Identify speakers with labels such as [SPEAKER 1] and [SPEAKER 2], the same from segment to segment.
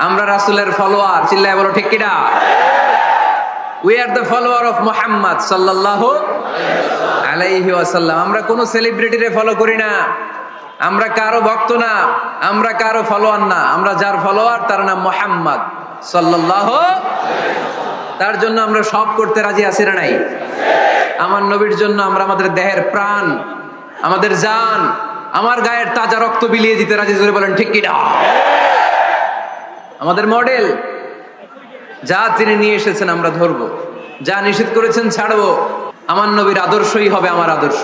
[SPEAKER 1] আমরা রাসূলের ফলোয়ার, চিল্লায় বলো ঠিক কিনা? We are the follower of Muhammad sallallahu alayhi wasallam. আমরা কোন সেলিব্রিটিরে ফলো করি না, আমরা কারো ভক্ত না, আমরা কারো ফলোয়ার না। আমরা যার ফলোয়ার তার নাম মুহাম্মদ সাল্লাল্লাহু। তার জন্য আমরা সব করতে রাজি আছি না নাই? আমার নবীর জন্য আমরা আমাদের দেহের প্রাণ, আমাদের জান, আমার গায়ের তাজা রক্ত বিলিয়ে দিতে রাজি। জোরে বলেন ঠিক কিনা? আমাদের মডেল, যা তিনি নিয়ে এসেছেন আমরা ধরবো, যা নিষেধ করেছেন ছাড়বো। আমার নবীর আদর্শই হবে আমার আদর্শ।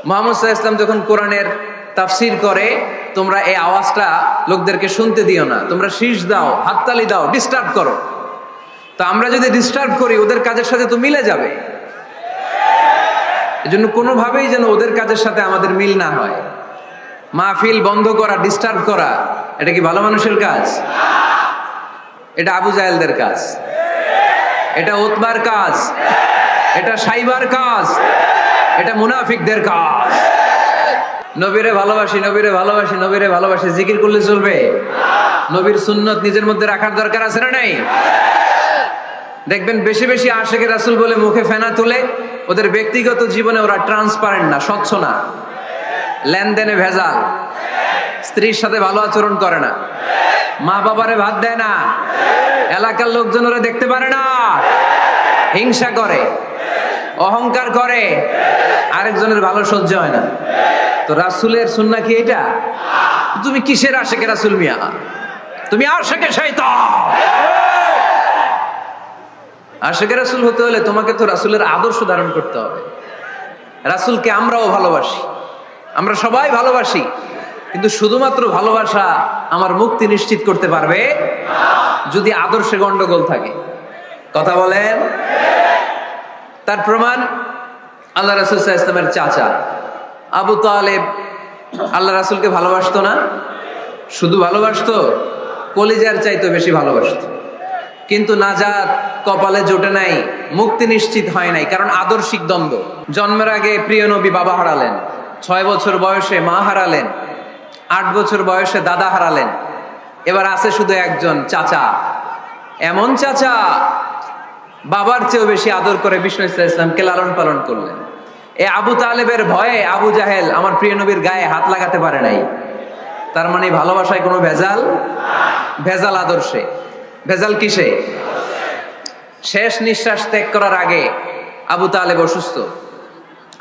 [SPEAKER 1] মুহাম্মদ সাল্লাল্লাহু আলাইহি ওয়াসাল্লাম যখন কোরআনের তাফসীর করে, তোমরা এই আওয়াজটা লোকদেরকে শুনতে দিও না, তোমরা শীষ দাও, হাততালি দাও, ডিস্টার্ব করো। তো আমরা যদি ডিস্টার্ব করি, ওদের কাজের সাথে তো মিলে যাবে। এজন্য কোনোভাবেই যেন ওদের কাজের সাথে আমাদের মিল না হয়। মাহফিল বন্ধ করা, ডিস্টার্ব করা, এটা কি ভালো মানুষের কাজ? এটা আবু জাহেলদের কাজ, এটা উতবার কাজ, এটা সাইবার কাজ, এটা মুনাফিকদের কাজ। নবীরে ভালোবাসি, নবীরে ভালোবাসি, নবীরে ভালোবাসি, জিকির করলে চলবে? নবীর সুন্নত নিজের মধ্যে রাখার দরকার আছে না নাই? দেখবেন বেশি বেশি আশিকে রাসূল বলে মুখে ফেনা তুলে, ওদের ব্যক্তিগত জীবনে ওরা ট্রান্সপারেন্ট না, স্বচ্ছ না, লেনদেনে ভেজাল, স্ত্রীর সাথে ভালো আচরণ করে না, মা বাবারে ভাত দেয় না, এলাকার লোকজন ওরা দেখতে পারে না, হিংসা করে, অহংকার করে, আরেকজনের ভালো সহ্য হয় না। তো রাসূলের সুন্নাহ কি এটা? তুমি কিসের আশিকে রাসূল মিয়া? তুমি আশিকে শয়তান। আশিকে রাসূল হতে হলে তোমাকে তো রাসূলের আদর্শ ধারণ করতে হবে। রাসূলকে আমরাও ভালোবাসি, আমরা সবাই ভালোবাসি, কিন্তু শুধুমাত্র ভালোবাসা আমার মুক্তি নিশ্চিত করতে পারবে যদি আদর্শে গন্ডগোল থাকে। কথা বলেন? তার প্রমাণ আল্লাহ রাসূল সাল্লাল্লাহু আলাইহি ওয়াসাল্লামের চাচা আবু তালেব আল্লাহ রাসূলকে ভালোবাসতো না? শুধু ভালোবাসতো, কলিজার চাইতে বেশি ভালোবাসতো। কিন্তু নাজাত কপালে জোটে নাই, মুক্তি নিশ্চিত হয় নাই, কারণ আদর্শিক দ্বন্দ্ব। জন্মের আগে প্রিয় নবী বাবা হারালেন, 6 বছর বয়সে মা হারালেন, 8 বছর বয়সে দাদা হারালেন, এবার আছে শুধু একজন চাচা। এমন চাচা বাবার চেয়েও বেশি আদর করে বিষ্ণু সাল্লাল্লাহু আলাইহি ওয়াসাল্লামকে লালন পালন করলেন। এই আবু তালেবের ভয়ে আবু জাহেল আমার প্রিয় নবীর গায়ে হাত লাগাতে পারে নাই। তার মানে ভালোবাসায় কোনো ভেজাল? ভেজাল আদর্শে। ভেজাল কিসে? শেষ নিঃশ্বাস ত্যাগ করার আগে আবু তালেব অসুস্থ,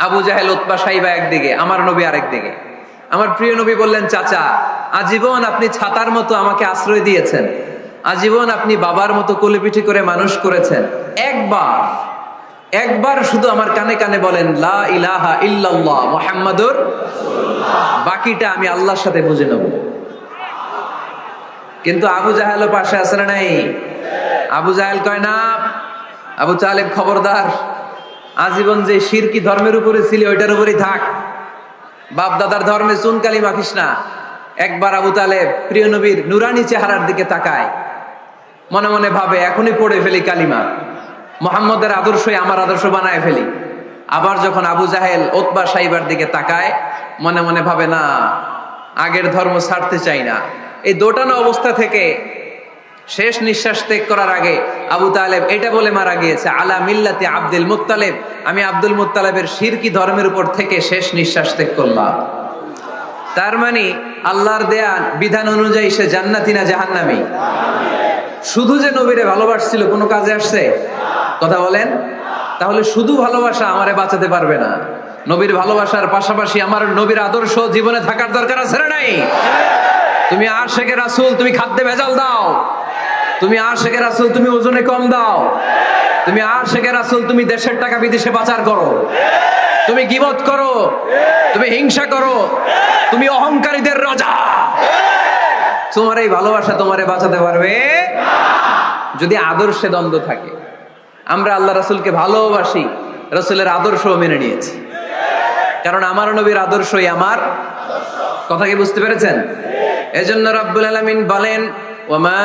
[SPEAKER 1] আবু জাহেল, উতবা, সাইবা একদিকে, আমার নবী আরেকদিকে। আমার প্রিয় নবী বললেন, চাচা আজীবন আপনি ছাতার মতো আমাকে আশ্রয় দিয়েছেন, আজীবন আপনি বাবার মতো কোলেপিঠি করে মানুষ করেছেন, একবার শুধু আমার কানে কানে বলেন লা ইলাহা ইল্লাল্লাহ মুহাম্মাদুর রাসূলুল্লাহ, বাকিটা আমি আল্লাহর সাথে বুঝে নেব। কিন্তু আবু জাহেলও পাশে আছে না নাই? আবু জাহেল কয় না, আবু তালেব খবরদার, আজীবন যে শিরকি ধর্মের উপরে ছিল ওইটার উপরেই থাক, বাপ দাদার ধর্মে চুনকালি মাখিস না। একবার আবু তালেব প্রিয় নবীর নুরানি চেহারার দিকে তাকায়, মনে মনে ভাবে এখনই পড়ে ফেলি কালিমা, মুহাম্মদের আদর্শই আমার আদর্শ বানায় ফেলি। আবার যখন আবু জাহেল উতবা সাইবার দিকে তাকায়, মনে মনে ভাবে না, আগের ধর্ম ছাড়তে চাই না। এই দোটানা অবস্থা থেকে শেষ নিঃশ্বাস ত্যাগ করার আগে আবু তালেব এটা বলে মারা গিয়েছে, আলা মিল্লাতি আব্দুল মুত্তালিব, আমি আব্দুল মুত্তালিবের শিরকি ধর্মের উপর থেকে শেষ নিঃশ্বাস ত্যাগ করলাম। তার মানে আল্লাহর দেয়া বিধান অনুযায়ী সে জান্নাতি না জাহান্নামী? শুধু যে নবীরে ভালোবাসছিল কোনো কাজে আসছে? কথা বলেন? তাহলে শুধু ভালোবাসা আমারে বাঁচাতে পারবে না। নবীর ভালোবাসার পাশাপাশি আমার নবীর আদর্শ জীবনে থাকার দরকার আছে না নাই? তুমি আশিকে রাসূল, তুমি খাদ্যে ভেজাল দাও, তুমি আশিকে রাসূল, তুমি ওজনে কম দাও, তুমি আশিকে রাসূল, তুমি দেশের টাকা বিদেশে পাচার করো, তুমি গীবত করো, তুমি হিংসা করো, তুমি অহংকারীদের রাজা, তোমার এই ভালোবাসা তোমারে বাঁচাতে পারবে যদি আদর্শে দ্বন্দ্ব থাকে। আমরা আল্লাহ রাসূলকে ভালোবাসি, রাসূলের আদর্শও মেনে নিয়েছি, কারণ আমার নবীর আদর্শই আমার কথা। কি বুঝতে পেরেছেন? এজন্য রাব্বুল আলামিন বলেন, ওয়ামা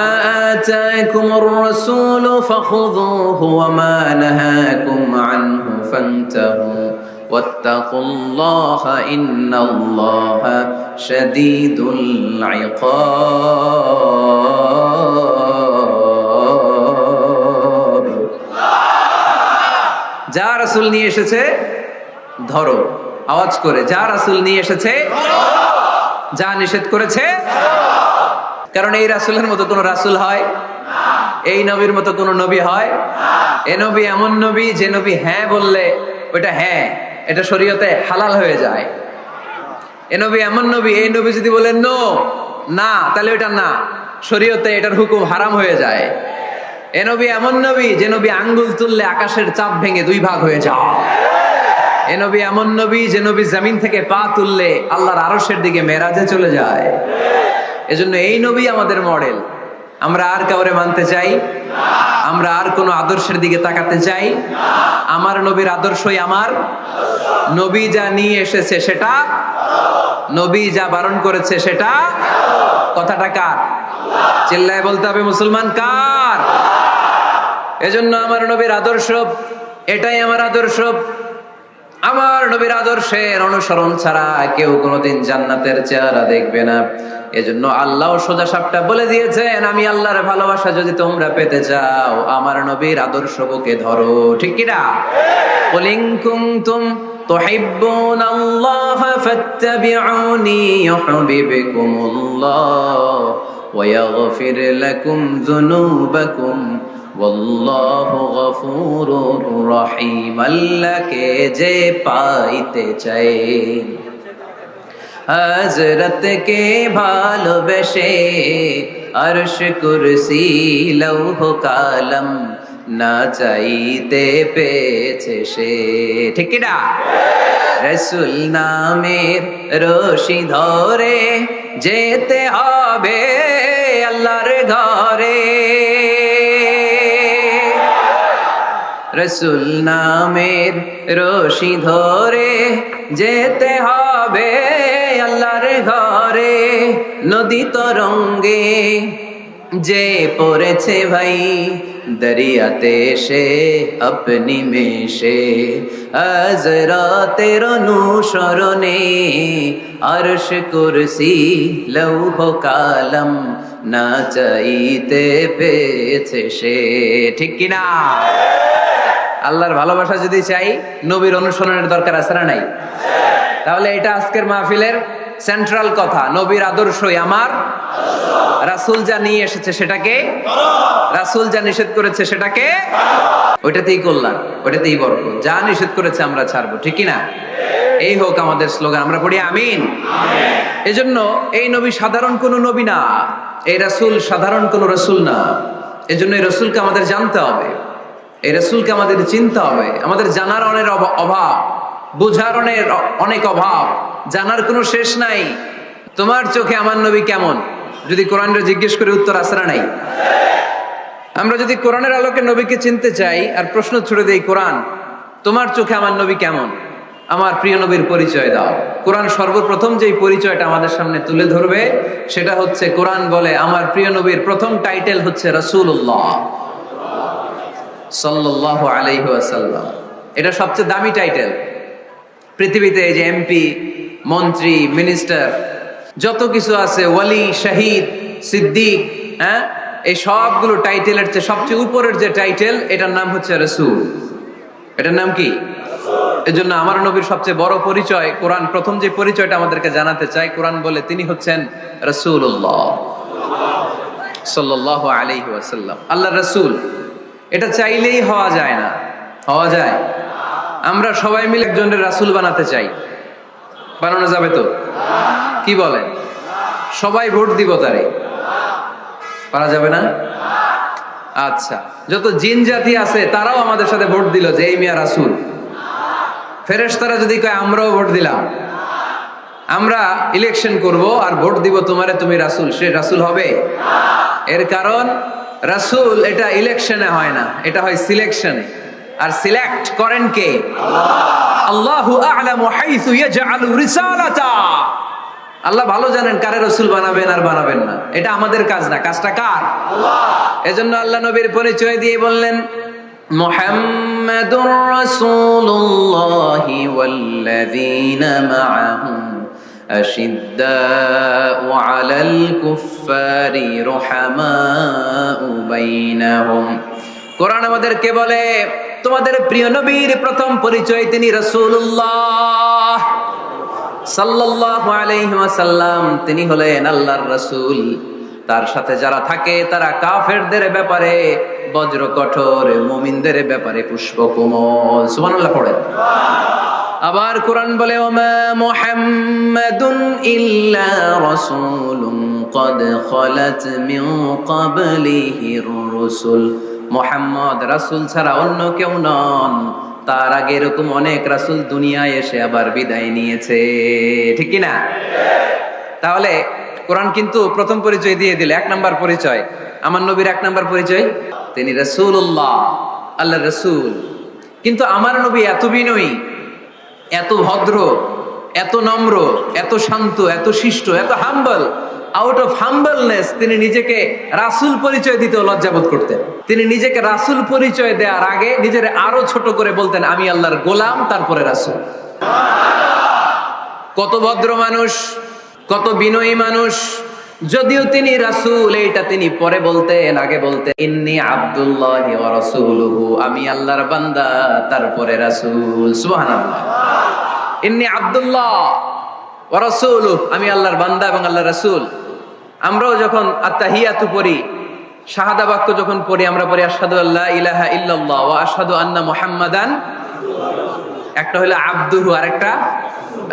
[SPEAKER 1] আতাকুমুর রাসূলু ফাখুযুহু ওয়ামা নাহাকুম আনহু ফান্তাহু ওয়াত্তাকুল্লাহা ইন্নাল্লাহা শাদীদুল ইকাব। রাসূল নিয়ে এসেছে ধরো, আওয়াজ করে, যা রাসূল নিয়ে এসেছে, যা নিষেধ করেছে। কারণ এই রাসূলের মতো কোন রাসূল হয়? এই নবীর মতো কোন নবী হয়? এ নবী এমন নবী যে নবী হ্যাঁ বললে ওইটা হ্যাঁ, এটা শরীয়তে হালাল হয়ে যায়। এ নবী এমন নবী, এই নবী যদি বলেন নো, না, তাহলে ওইটা না, শরীয়তে এটার হুকুম হারাম হয়ে যায়। এ নবী এমন নবী যে নবী আঙ্গুল তুললে আকাশের চাপ ভেঙে 2 ভাগ হয়ে যায়। এ নবী এমন নবী যে নবী জমিন থেকে পা তুললে আল্লাহর আরশের দিকে মেরাজে চলে যায়। এজন্য এই নবী আমাদের মডেল। আমরা আর কাউরে মানতে চাই? আমরা আর কোন আদর্শের দিকে তাকাতে চাই? আমার নবীর আদর্শই আমার। নবী যা নিয়ে এসেছে সেটা, নবী যা বারণ করেছে সেটা। কথাটা কার? চিল্লায় বলতে হবে মুসলমান কার? এজন্য আমার নবীর আদর্শ, এটাই আমার আদর্শ। আমার নবীর আদর্শের অনুসরণ ছাড়া কেউ কোনোদিন জান্নাতের চেহারা দেখবে না। এজন্য আল্লাহ সোজা সাপটা বলে দিয়েছেন, আমি আল্লাহর ভালোবাসা যদি তোমরা পেতে চাও আমার নবীর আদর্শ বুকে ধরো। ঠিক কি না? কুল ইন কুনতুম তুহিব্বুনাল্লাহ ফাত্তাবিউনি ইউহিব্বুকুমুল্লাহ ওয়া ইয়াগফির লাকুম যুনুবাকুম ওয়াল্লাহু গফুরুর রহিম। আল্লাহকে যে পাইতে চায়, হযরতকে ভালোবেসে আরশ কুরসি লৌহ কালাম না চাইতে পেয়েছে সে। ঠিক কি না? রাসূল নামের রশি ধরে যেতে হবে আল্লাহর ঘরে। রাসূল নামের রশি ধরে যেতে হবে আল্লাহর ঘরে। নদী তরঙ্গে যে পড়েছে ভাই দরিয়াতে সে আপনি মেশে, হযরতের অনুসরণে আরশ কুরসি লৌহ কালাম না চাইতে পেয়েছে সে। ঠিক কি না? আল্লাহর ভালোবাসা যদি চাই, নবীর অনুসরণের দরকার আছে না নাই? তাহলে এটা আজকের মাহফিলের সেন্ট্রাল কথা, নবীর আদর্শই আমার। রাসূল যা নিয়ে এসেছে সেটাকে, রাসূল যা নিষেধ করেছে সেটাকে, ওইটাতেই কল্যাণ, ওইটাতেই বরকত। যা নিষেধ করেছে আমরা ছাড়বো। ঠিক কি না? এই হোক আমাদের স্লোগান, আমরা পড়ি আমিন। এজন্য এই নবী সাধারণ কোন নবী না, এই রাসূল সাধারণ কোন রাসূল না। এজন্য এই রাসূলকে আমাদের জানতে হবে, এই রাসূলকে আমাদের চিনতে হবে। আমাদের জানার অনেক অভাব, বুঝার অনেক অভাব, জানার কোনো শেষ নাই। তোমার চোখে আমার নবী কেমন যদি কোরআনরে জিজ্ঞেস করে উত্তর আছে না নাই? আমরা যদি কোরআনের আলোকে নবীকে চিনতে চাই আর প্রশ্ন ছুড়ে দেই, কোরআন তোমার চোখে আমার নবী কেমন, আমার প্রিয় নবীর পরিচয় দাও। কোরআন সর্বপ্রথম যেই পরিচয়টা আমাদের সামনে তুলে ধরবে সেটা হচ্ছে, কোরআন বলে আমার প্রিয় নবীর প্রথম টাইটেল হচ্ছে রাসূলুল্লাহ সাল্লাল্লাহু আলাইহি ওয়াসাল্লাম। এটা সবচেয়ে দামি টাইটেল পৃথিবীতে। এই যে এমপি, মন্ত্রী, মিনিস্টার, যত কিছু আছে, ওয়ালি, শহীদ, সিদ্দিক, হ্যাঁ, এই সবগুলো টাইটেলের চেয়ে সবচেয়ে উপরের যে টাইটেল, এটার নাম হচ্ছে রাসূল। এটার নাম কি? এজন্য আমার নবীর সবচেয়ে বড় পরিচয়, কোরআন প্রথম যে পরিচয়টা আমাদেরকে জানাতে চায়, কোরআন বলে তিনি হচ্ছেন রাসূলুল্লাহ সাল্লাল্লাহু আলাইহি ওয়াসাল্লাম, আল্লাহর রাসূল। এটা চাইলেই হওয়া যায় না। হওয়া যায়? আমরা সবাই মিলে একজনের রাসূল বানাতে চাই, বানানো যাবে তো? কি বলেন? সবাই ভোট দিব তারে, পারা যাবে না? আচ্ছা, যত জিন জাতি আছে তারাও আমাদের সাথে ভোট দিল যে এই মিয়া রাসূল। ফেরেশতারা যদি কয় আমরাও ভোট দিলাম, আমরা ইলেকশন করব আর ভোট দিব তোমারে, তুমি রাসূল, সে রাসূল হবে? এর কারণ রাসূল এটা ইলেকশনে হয় না, এটা হয় সিলেকশনে। আর সিলেক্ট করেন কে? আল্লাহু আ'লামু হাইসু ইয়াজআলু রিসালাতা। আল্লাহ ভালো জানেন কারে রাসূল বানাবেন আর বানাবেন না। এটা আমাদের কাজ না, কাজটা কার? আল্লাহ। এজন্য আল্লাহ নবীর পরিচয় দিয়ে বললেন, মুহাম্মাদুর রাসূলুল্লাহি ওয়াল্লাযীনা মা'আহু আশিদ্দাউ আলাল কুফফারি রুহামাউ বাইনাহুম। কোরআন আমাদেরকে বলে তোমাদের প্রিয় নবীর প্রথম পরিচয় তিনি রাসূলুল্লাহ সাল্লাল্লাহু আলাইহি ওয়াসাল্লাম। তিনি হলেন আল্লাহর রাসূল। তার সাথে যারা থাকে তারা কাফেরদের ব্যাপারে বজ্র কঠোর, মুমিনদের ব্যাপারে পুষ্পকোমল। সুবহানাল্লাহ পড়েন। আবার কোরআন বলে ওমা মুহাম্মাদুন ইল্লা রাসূলুন ক্বাদ খালাত মিন ক্বাবলিহির রাসূল। মুহাম্মদ রাসূল ছাড়া অন্য কেউ নন, তার আগে এরকম অনেক রাসূল দুনিয়ায় এসে আবার বিদায় নিয়েছে, ঠিক কি না? তাহলে কোরআন কিন্তু প্রথম পরিচয় দিয়ে দিল, এক নাম্বার পরিচয় আমার নবীর, এক নাম্বার পরিচয় তিনি রাসূলুল্লাহ, আল্লাহর রাসূল। কিন্তু আমার নবী এত বিনয়ী, এত ভদ্র, এত নম্র, এত শান্ত, এত শিষ্ট, এত হাম্বল। আউট অফ হাম্বলনেস তিনি নিজেকে রাসূল পরিচয় দিতে লজ্জাবোধ করতেন। তিনি নিজেকে রাসূল পরিচয় দেওয়ার আগে নিজের আরো ছোট করে বলতেন আমি আল্লাহর গোলাম, তারপরে রাসূল। কত ভদ্র মানুষ, কত বিনয়ী মানুষ। যদিও তিনি রাসূল, এইটা তিনি পরে বলতেন, আগে বলতেন ইন্নী আব্দুল্লাহি ওয়া রাসূলুহু, আমি আল্লাহর বান্দা তারপরে রাসূল। সুবহানাল্লাহ। ইন্নী আব্দুল্লাহ ওয়া রাসূলুহু, আমি আল্লাহর বান্দা এবং আল্লাহর রাসূল। আমরাও যখন আত্তাহিয়াতু পড়ি, শাহাদা বাক্য যখন পড়ি, আমরা পড়ি আশহাদু আল্লা ইলাহা ইল্লাল্লাহ ওয়া আশহাদু আন্না মুহাম্মাদান। একটা হলো আব্দুহু আর একটা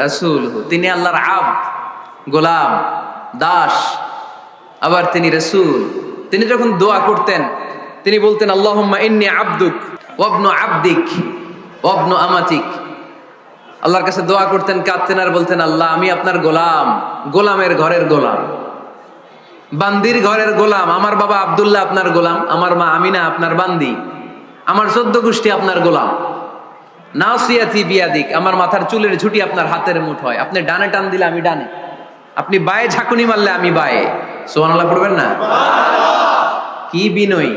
[SPEAKER 1] রাসূলুহু। তিনি আল্লাহর আব্দ, গোলাম, দাস, আবার তিনি রাসূল। তিনি যখন দোয়া করতেন তিনি বলতেন আল্লাহুম্মা ইন্নী আবদুক ওয়া ইবনু আবদিক ওয়া ইবনু আমাতিক। আল্লাহর কাছে দোয়া করতেন, কাঁদতেন আর বলতেন আল্লাহ আমি আপনার গোলাম, গোলামের ঘরের গোলাম, বান্দির ঘরের গোলাম। আমার বাবা আব্দুল্লাহ আপনার গোলাম, আমার মা আমিনা আপনার বান্দি, আমার 14 গোষ্ঠী আপনার গোলাম। নাসিয়াতি বিয়াদিক, আমার মাথার চুলের ঝুঁটি আপনার হাতের মুঠোয়, আপনি ডানে টান দিলে আমি ডানে, আপনি বায়ে ঝাঁকুনি মারলে আমি বায়ে। সুবহানাল্লাহ পড়বেন না? কি বিনয়ী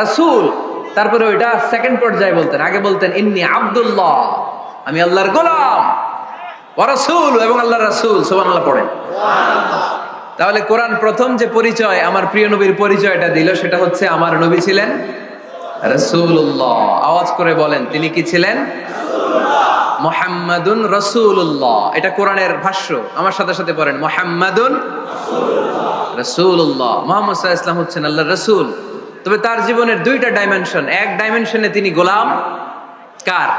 [SPEAKER 1] রাসূল। তারপরে ওইটা সেকেন্ড পর্যায়ে বলতেন, আগে বলতেন ইন্নী আব্দুল্লাহ, আমি আল্লাহর গোলাম, ওয়া রাসূল, এবং আল্লাহর রাসূল। সুবহানাল্লাহ পড়েন। তাহলে কোরআন প্রথম যে পরিচয় আমার প্রিয় নবীর পরিচয়টা দিল, সেটা হচ্ছে আমার নবী ছিলেন রাসূলুল্লাহ। আওয়াজ করে বলেন তিনি কি ছিলেন? মুহাম্মাদুন রাসূলুল্লাহ। এটা কোরআনের ভাষ্য, আমার সাথে সাথে পড়েন মুহাম্মাদুন রাসূলুল্লাহ। মুহাম্মদ সাল্লাল্লাহু আলাইহি ওয়াসাল্লাম হচ্ছেন আল্লাহর রাসূল। তবে তার জীবনের দুইটা ডাইমেনশন, এক ডাইমেনশনে তিনি গোলাম, কার?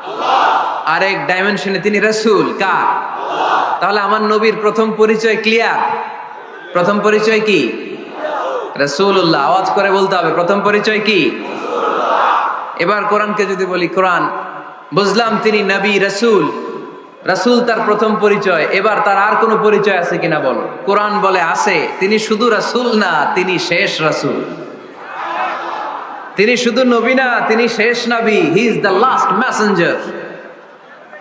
[SPEAKER 1] আল্লাহ। আর এক ডাইমেনশনে তিনি রাসূল, কার? আল্লাহ। তাহলে আমার নবীর প্রথম পরিচয় ক্লিয়ার। প্রথম পরিচয় কি? রাসূলুল্লাহ। আওয়াজ করে বলতে হবে প্রথম পরিচয় কি? রাসূলুল্লাহ। এবার কোরআনকে যদি বলি, কোরআন বুঝলাম তিনি নবী রাসূল, রাসূল তার প্রথম পরিচয়, এবার তার আর কোনো পরিচয় আছে কিনা বলো? কোরআন বলে আছে। তিনি শুধু রাসূল না, তিনি শেষ রাসূল। তিনি শুধু নবী না, তিনি শেষ নবী। He is the last messenger.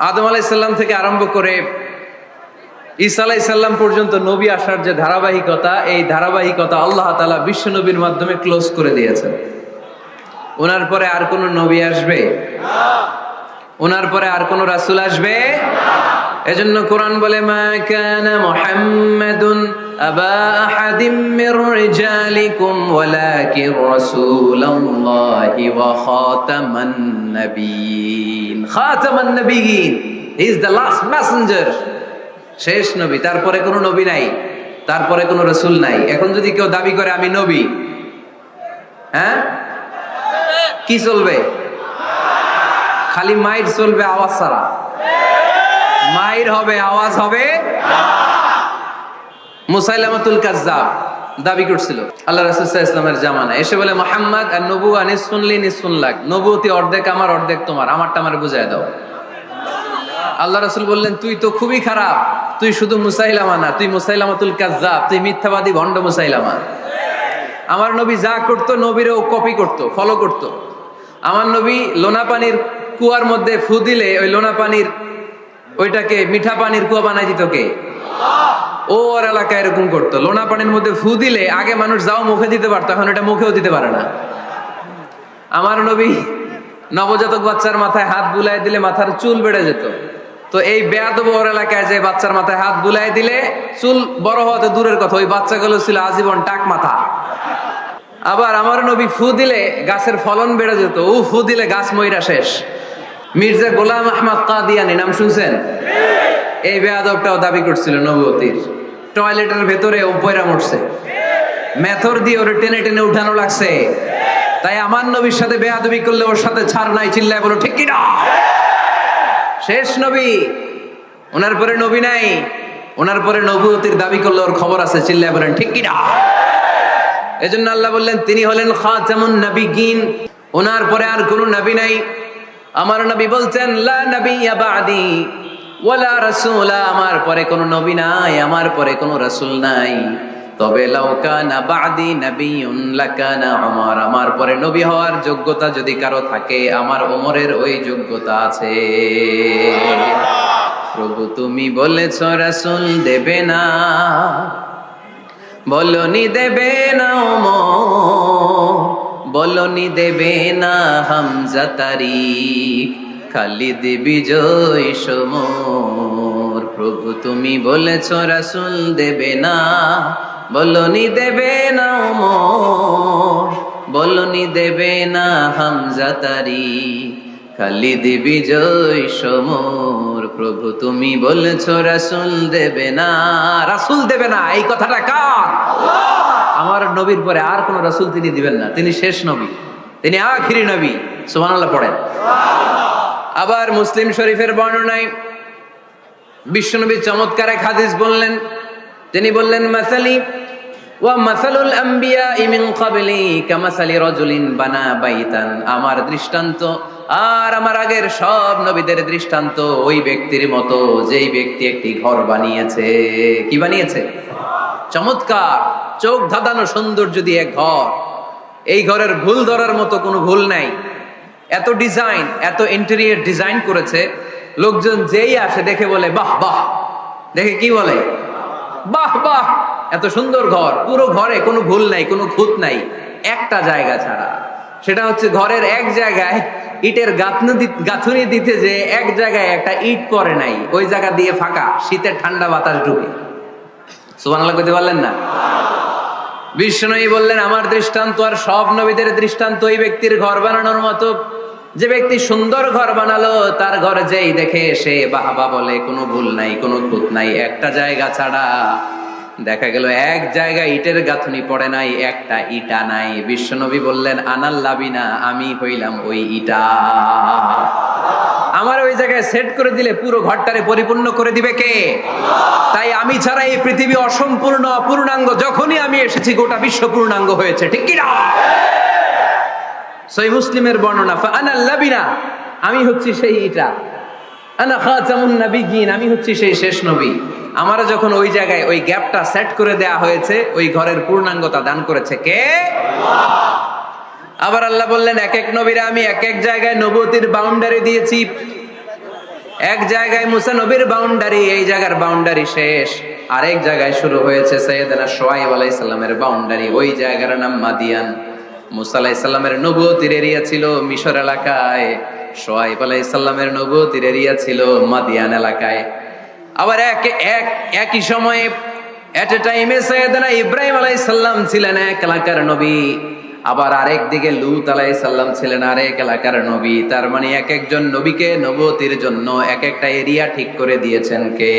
[SPEAKER 1] Adam আলাইহিস সালাম থেকে আরম্ভ করে ঈসা আলাইহিস সালাম পর্যন্ত নবী আসার যে ধারাবাহিকতা, এই ধারাবাহিকতা আল্লাহ তাআলা বিশ্ব নবীর মাধ্যমে ক্লোজ করে দিয়েছেন। ওনার পরে আর কোন নবী আসবে না, ওনার পরে আর কোন রাসূল আসবে না। এজন্য কোরআন বলে মা কানা মুহাম্মাদুন আবা আহাদিম মির রিজালিকুম ওয়ালাকিন রাসূলুল্লাহি ওয়া খাতামান নাবিয়িন। খাতামান নাবিয়িন, he is the last messenger, শেষ নবী। তারপরে কোনো নবী নাই, তারপরে কোনো রাসূল নাই। এখন যদি কেউ দাবি করে আমি নবী, হ্যাঁ কি চলবে? খালি মাইর চলবে, আওয়াজ ছাড়া। মাইর হবে, আওয়াজ হবে। মুসাইলামাতুল কাজ্জাব দাবি করছিল আল্লাহ রাসূল সাল্লাল্লাহু আলাইহি ওয়াসাল্লামের জামানায়, এসে বলে মুহাম্মদ আর নবুয়া নিসফুন লি নিসফুন লাক, নবুয়তি অর্ধেক আমার অর্ধেক তোমার, আমারটা আমারে বুঝায় দাও। আল্লাহ রাসূল বললেন তুই তো খুবই খারাপ, তুই শুধু মুসাইলামা না, তুই মুসাইলামাতুল কাজ্জাব, তুই মিথ্যাবাদী ভণ্ড মুসাইলামা। আমার নবী যা করতো নবীরও কপি করতো, ফলো করতো। আমার নবী লোনা পানির কুয়ার মধ্যে ফু দিলে ওই লোনা পানির ওইটাকে মিঠা পানির কুয়া বানাই দিত কে? ওর এলাকায় এরকম করতো। লোনা পানির মধ্যে ফু দিলে আগে মানুষ যাও মুখে দিতে পারতো, এখন এটা মুখেও দিতে পারে না। আমার নবী নবজাতক বাচ্চার মাথায় হাত বুলাই দিলে মাথার চুল বেড়ে যেত। তো এই বেয়াদব ওর এলাকায় যে বাচ্চার মাথায় হাত বুলাই দিলে চুল বড় হওয়াতে দূরের কথা, ওই বাচ্চাগুলো ছিল আজীবন টাক মাথা। আবার আমার নবী ফু দিলে গাছের ফলন বেড়ে যেত, ও ফু দিলে গাছ মইরা শেষ। মির্জা গোলাম আহমদ কাদিয়ানি নাম শুনছেন? এই বেয়াদবটাও দাবি করছিল নবুয়তির। টয়লেটের ভেতরে ও পয়রা মরছে, মেথর দিয়ে ওরে টেনে টেনে উঠানো লাগছে। তাই আমার নবীর সাথে বেয়াদবি করলে ওর সাথে ছাড় নাই, চিল্লায় বলো ঠিক কিনা? শেষ নবী, ওনার পরে নবী নাই, ওনার পরে নবুয়তির দাবি করলে ওর খবর আছে, চিল্লায় বলেন ঠিক কিনা? এজন্য আল্লাহ বললেন তিনি হলেন খাতামুন নবিয়্যিন, ওনার পরে আর কোনো নবী নাই। আমার নবী বলছেন লা নাবিয়্যা বা'দি ওয়ালা রাসূলা, আমার পরে কোনো নবী নাই, আমার পরে কোনো রাসূল নাই। তবে লাউ কানা বা'দি নাবিয়্যুন লাকানা উমর, আমার পরে নবী হওয়ার যোগ্যতা যদি কারো থাকে আমার ওমরের ওই যোগ্যতা আছে। প্রভু তুমি বলেছ রাসূল দেবে না, বলনি দেবে না ওমর, বলনি দেবে না হামজা তারিক, খালিদ বিজয় সমর। প্রভু তুমি বলেছ রাসূল দেবে না, বলনি দেবে না ওমর, বলনি দেবে না হামজা তারিক, খালিদ বিজয় সমর। প্রভু তুমি বলেছ রাসূল দেবে না, রাসূল দেবে না, এই কথাটা কার? আমার নবীর পরে আর কোন রাসূল তিনি দিবেন না, তিনি শেষ নবী, তিনি আখিরি নবী। সুবহানাল্লাহ পড়েন। আবার মুসলিম শরীফের বর্ণনায় বিশ্বনবী চমৎকার এক হাদিস বললেন, তিনি বললেন মাসালি ওয়া মাসালুল আম্বিয়া মিন ক্বাবলি কামাসালি রাজুলিন বানা বাইতান, আমার দৃষ্টান্ত আর আমার আগের সব নবীদের দৃষ্টান্ত ওই ব্যক্তির মতো যেই ব্যক্তি একটি ঘর বানিয়েছে। কি বানিয়েছে? চমৎকার চোখ ধাঁধানো সৌন্দর্য দিয়ে এক ঘর। এই ঘরের ভুল ধরার মতো কোনো ভুল নাই, এত ডিজাইন, এত ইন্টেরিয়র ডিজাইন করেছে, লোকজন যেই আসে দেখে বলে বাহ বাহ, দেখে কি বলে? বাহ বাহ, এত সুন্দর ঘর। পুরো ঘরে কোনো ভুল নাই, কোনো খুঁত নাই, একটা জায়গা ছাড়া, সেটা হচ্ছে ঘরের এক জায়গায় ইটের গাঁথুনি দিতে যে এক জায়গায় একটা ইট পড়ে নাই, ওই জায়গা দিয়ে ফাঁকা, শীতের ঠান্ডা বাতাস ঢুকে। সুবহানাল্লাহ কইতে পারলেন না? বিশ্বনবী বললেন আমার দৃষ্টান্ত আর সব নবীদের দৃষ্টান্ত ওই ব্যক্তির ঘর বানানোর মতো, যে ব্যক্তি সুন্দর ঘর বানালো তার ঘরে যেই দেখে সে বাহবা বলে, কোনো ভুল নাই, কোনো খুঁত নাই, একটা জায়গা ছাড়া। দেখা গেল এক জায়গায় ইটের গাঁথুনি পড়ে নাই, একটা ইটা নাই। বিশ্বনবী বললেন আনাল লাবিনা, আমি হইলাম ওই ইটা। আমার ওই জায়গায় সেট করে দিলে পুরো ঘরটারে পরিপূর্ণ করে দিবে কে? তাই আমি ছাড়া এই পৃথিবী অসম্পূর্ণ, অপূর্ণাঙ্গ। যখনই আমি এসেছি গোটা বিশ্ব পূর্ণাঙ্গ হয়েছে, ঠিক কি না? সহিহ মুসলিমের বর্ণনা, ফাআনাল লাবিনা, আমি হচ্ছি সেই ইটা, আনা খাতামুন নবিয়্যিন, আমি হচ্ছি সেই শেষ নবী। আমারা যখন ওই জায়গায় ওই গ্যাপটা সেট করে দেয়া হয়েছে, ওই ঘরের পূর্ণাঙ্গতা দান করেছে কে? আল্লাহ। আবার আল্লাহ বললেন এক এক নবীরা আমি এক এক জায়গায় নবুয়তির বাউন্ডারি দিয়েছি। এক জায়গায় মুসা নবীর বাউন্ডারি, এই জায়গার বাউন্ডারি শেষ। আরেক জায়গায় শুরু হয়েছে সাইয়েদনা শুআয়ব আলাইহিস সালামের বাউন্ডারি, ওই জায়গার নাম মাদিয়ান। মুসা আলাইহিস সালামের নবুয়তির এরিয়া ছিল মিশর এলাকায়, শুআয়ব আলাইহিস সালামের নবুয়তির এরিয়া ছিল মাদিয়ান এলাকায়। আবার একই সময়ে এট এ টাইমে সাইয়েদনা ইব্রাহিম আলাইহিস সালাম ছিলেন এক এলাকার নবী, আবার আরেক দিকে লূত আলাইহিস সালাম ছিলেন আরেক এলাকার নবী। তার মানে এক একজন নবীকে নবুয়তির জন্য এক একটা এরিয়া ঠিক করে দিয়েছেন কে?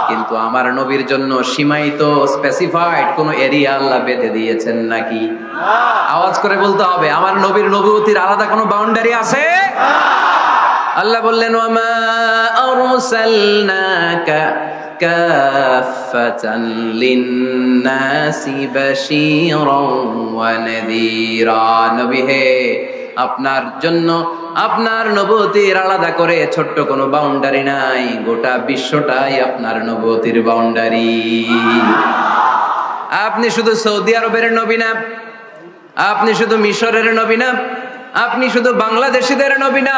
[SPEAKER 1] কিন্তু আমার নবীর জন্য সীমায়িত স্পেসিফাইড কোন এরিয়া আল্লাহ বেঁধে দিয়েছেন নাকি? আওয়াজ করে বলতে হবে, আমার নবীর নবুয়তির আলাদা কোনো বাউন্ডারি আছে? আল্লাহ বললেন ওয়ামা আরসালনাকা কাফাতান লিন্নাসি বাশীরান ওয়া নাযীরা, নবী হে আপনার জন্য আপনার নবুয়তির আলাদা করে ছোট্ট কোনো বাউন্ডারি নাই, গোটা বিশ্বটাই আপনার নবুয়তির বাউন্ডারি। আপনি শুধু সৌদি আরবের নবী না, আপনি শুধু মিশরের নবী না, আপনি শুধু বাংলাদেশিদের নবী না,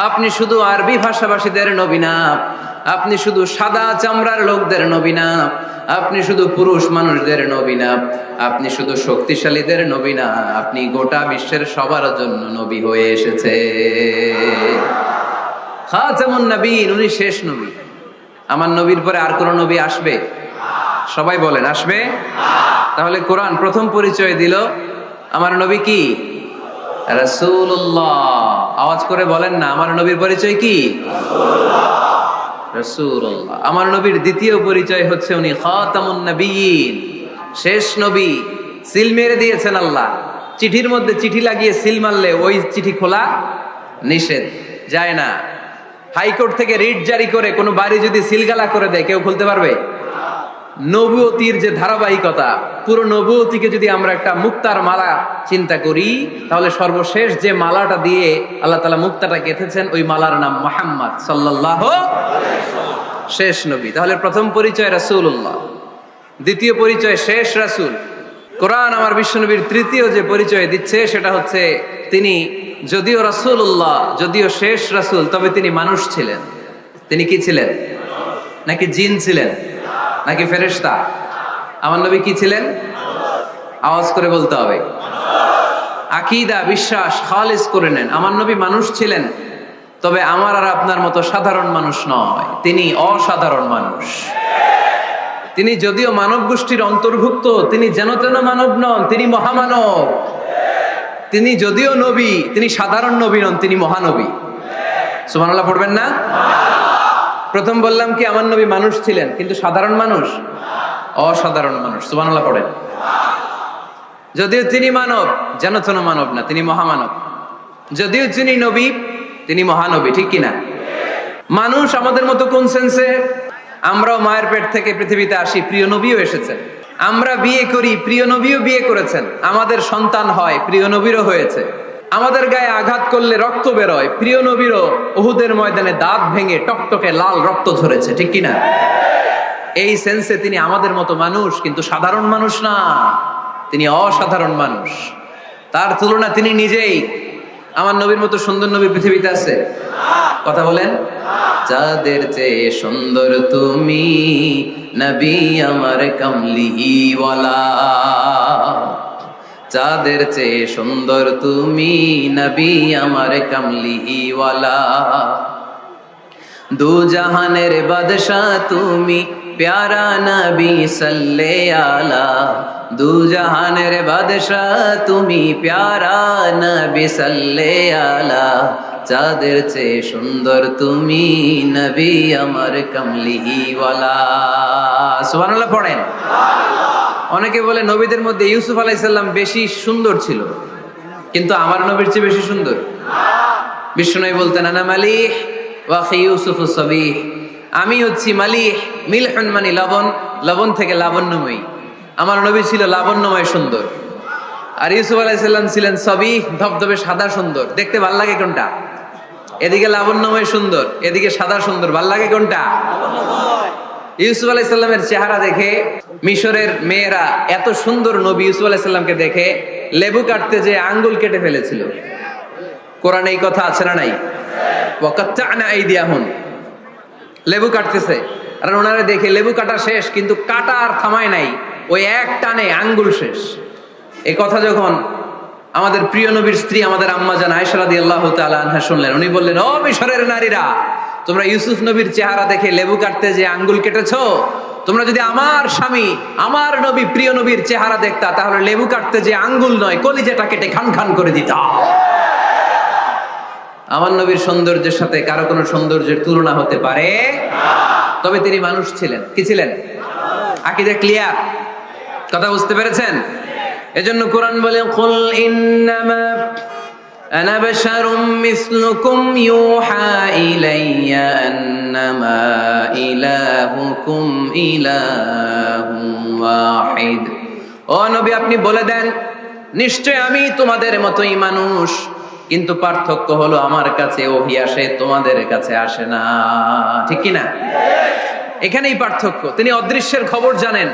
[SPEAKER 1] আপনি শুধু আরবি ভাষাভাষীদের নবী না, আপনি শুধু সাদা চামড়ার লোকদের নবী না, আপনি শুধু পুরুষ মানুষদের নবী না, আপনি শুধু শক্তিশালীদের নবী না, আপনি গোটা বিশ্বের সবার জন্য নবী হয়ে এসেছে। খাতামুন নবিয়্যিন, উনি শেষ নবী। আমার নবীর পরে আর কোন নবী আসবে? সবাই বলেন আসবে? তাহলে কোরআন প্রথম পরিচয় দিল আমার নবী কি? রাসূলুল্লাহ। আওয়াজ করে বলেন না, আমার নবীর পরিচয় কি? রাসূলুল্লাহ। আমার নবীর দ্বিতীয় পরিচয় হচ্ছে উনি খাতামুন নবিয়্যিন, শেষ নবী। সিল মেরে দিয়েছেন আল্লাহ। চিঠির মধ্যে চিঠি লাগিয়ে সিল মারলে ওই চিঠি খোলা নিষেধ, যায় না। হাইকোর্ট থেকে রিট জারি করে কোনো বাড়ি যদি সিলগালা করে দেয়, কেউ খুলতে পারবে? নবুয়তির যে ধারাবাহিকতা, পুরো নবুয়তিকে যদি আমরা একটা মুক্তার মালা চিন্তা করি, তাহলে সর্বশেষ যে মালাটা দিয়ে আল্লাহ তাআলা মুক্তাটা গেঁথেছেন, ওই মালার নাম মুহাম্মদ সাল্লাল্লাহু আলাইহি ওয়াসাল্লাম, শেষ নবী। তাহলে প্রথম পরিচয় রাসূলুল্লাহ, দ্বিতীয় পরিচয় শেষ রাসূল। কোরআন আমার বিশ্বনবীর তৃতীয় যে পরিচয় দিচ্ছে সেটা হচ্ছে তিনি যদিও রাসূলুল্লাহ, যদিও শেষ রাসূল, তবে তিনি মানুষ ছিলেন। তিনি কি ছিলেন? নাকি জিন ছিলেন? নাকি ফেরেশতা? আমার নবী কি ছিলেন? আওয়াজ করে বলতে হবে। আকীদা, বিশ্বাস খালিস করে নেন, আমার নবী মানুষ ছিলেন, তবে আমার আর আপনার মতো সাধারণ মানুষ নয়, তিনি অসাধারণ মানুষ। তিনি যদিও মানব গোষ্ঠীর অন্তর্ভুক্ত, তিনি যেন তেন মানব নন, তিনি মহামানব। তিনি যদিও নবী, তিনি সাধারণ নবী নন, তিনি মহানবী। সুবহানাল্লাহ পড়বেন না? প্রথম বললাম কি আমার নবী মানুষ ছিলেন, কিন্তু সাধারণ মানুষ, অসাধারণ মানুষ। সুবহানাল্লাহ পড়েন। যদিও তিনি মানব, যেন তেন মানব না, তিনি মহামানব। যদিও তিনি নবী, তিনি মহানবী। ঠিক কিনা? মানুষ আমাদের মতো কোন সেন্সে? আমরাও মায়ের পেট থেকে পৃথিবীতে আসি, প্রিয় নবীও এসেছেন। আমরা বিয়ে করি, প্রিয় নবীও বিয়ে করেছেন। আমাদের সন্তান হয়, প্রিয় নবীরও হয়েছে। আমাদের গায়ে আঘাত করলে রক্ত বেরোয়, প্রিয় নবীরও উহুদের ময়দানে দাঁত ভেঙে টকটকে লাল রক্ত ঝরেছে। ঠিক কিনা? এই সেন্সে তিনি আমাদের মতো মানুষ, কিন্তু সাধারণ মানুষ না, তিনি অসাধারণ মানুষ। তার তুলনা তিনি নিজেই। আমার নবীর মতো সুন্দর নবী পৃথিবীতে আছে? কথা বলেন। যাদের চেয়ে সুন্দর তুমি নবী আমার কামলিওয়ালা, যাদের চেয়ে সুন্দর তুমি নবী আমার কামলিওয়ালা, দু জাহানের বাদশা তুমি প্যারা নবী সাল্লে আলা, দু জাহানের বাদশা তুমি প্যারা নবী সাল্লে আলা, যাদের চেয়ে সুন্দর তুমি নবী আমার কামলিওয়ালা। সুবহানাল্লাহ পড়েন। অনেকে বলে নবীদের মধ্যে ইউসুফ আলাইহিস সালাম বেশি সুন্দর ছিল, কিন্তু আমার নবীর চেয়ে বেশি সুন্দর? বিষ্ণু বলতেন আনা মালিহ ওয়া খি ইউসুফ সাবিহ, আমি হচ্ছি মালিহ, মিলহুন মানে লবণ, লবণ থেকে লাবণ্যময়ী। আমার নবী ছিল লাবণ্যময় সুন্দর, আর ইউসুফ আলাইহিস সালাম ছিলেন সাবিহ, ধবধবে সাদা সুন্দর। দেখতে ভাল লাগে কোনটা? এদিকে লাবণ্যময় সুন্দর, এদিকে সাদা সুন্দর, ভাল লাগে কোনটা? ইউসুফ আলাইহিস সালামের চেহারা দেখে মিশরের মেয়েরা এত সুন্দর নবী ইউসুফ আলাইহিস সালামকে দেখে লেবু কাটতে যে আঙ্গুল কেটে ফেলেছিল। কোরআনে এই কথা আছে না নাই? ওয়াকাত্তা'না আইদিয়াহুম, লেবু কাটতেছে, আর ওনারে দেখে লেবু কাটা শেষ, কিন্তু কাটা আর থামায় নাই, ওই এক টানে আঙ্গুল শেষ। এই কথা যখন আমাদের প্রিয় নবীর স্ত্রী আমাদের আম্মা জান আয়েশা রাদিয়াল্লাহু তাআলা আনহা শুনলেন, উনি বললেন, ও মিশরের নারীরা, তোমরা ইউসুফ নবীর চেহারা দেখে লেবু কাটতে যে আঙ্গুল কেটেছো, তোমরা যদি আমার স্বামী আমার নবী প্রিয় নবীর চেহারা দেখতা, তাহলে লেবু কাটতে যে আঙ্গুল নয়, কলিজাটা কেটে খান খান করে দিতা। আমার নবীর সৌন্দর্যের সাথে কারো কোনো সৌন্দর্যের তুলনা হতে পারে? তবে তিনি মানুষ ছিলেন। কি ছিলেন? আকীদা ক্লিয়ার? কথা বুঝতে পেরেছেন? এজন্য কোরআন বলে, কুল ইন্নামা আনা বাশারুম মিসলুকুম ইউহা ইলাইয়া আন্নামা ইলাহুকুম ইলাহুম ওয়াহিদ। ও নবী, আপনি বলে দেন, নিশ্চয় আমি তোমাদের মতোই মানুষ, কিন্তু পার্থক্য হলো আমার কাছে ওহী আসে, তোমাদের কাছে আসে না। ঠিক কি না? এখানেই পার্থক্য। তিনি অদৃশ্যের খবর জানেন,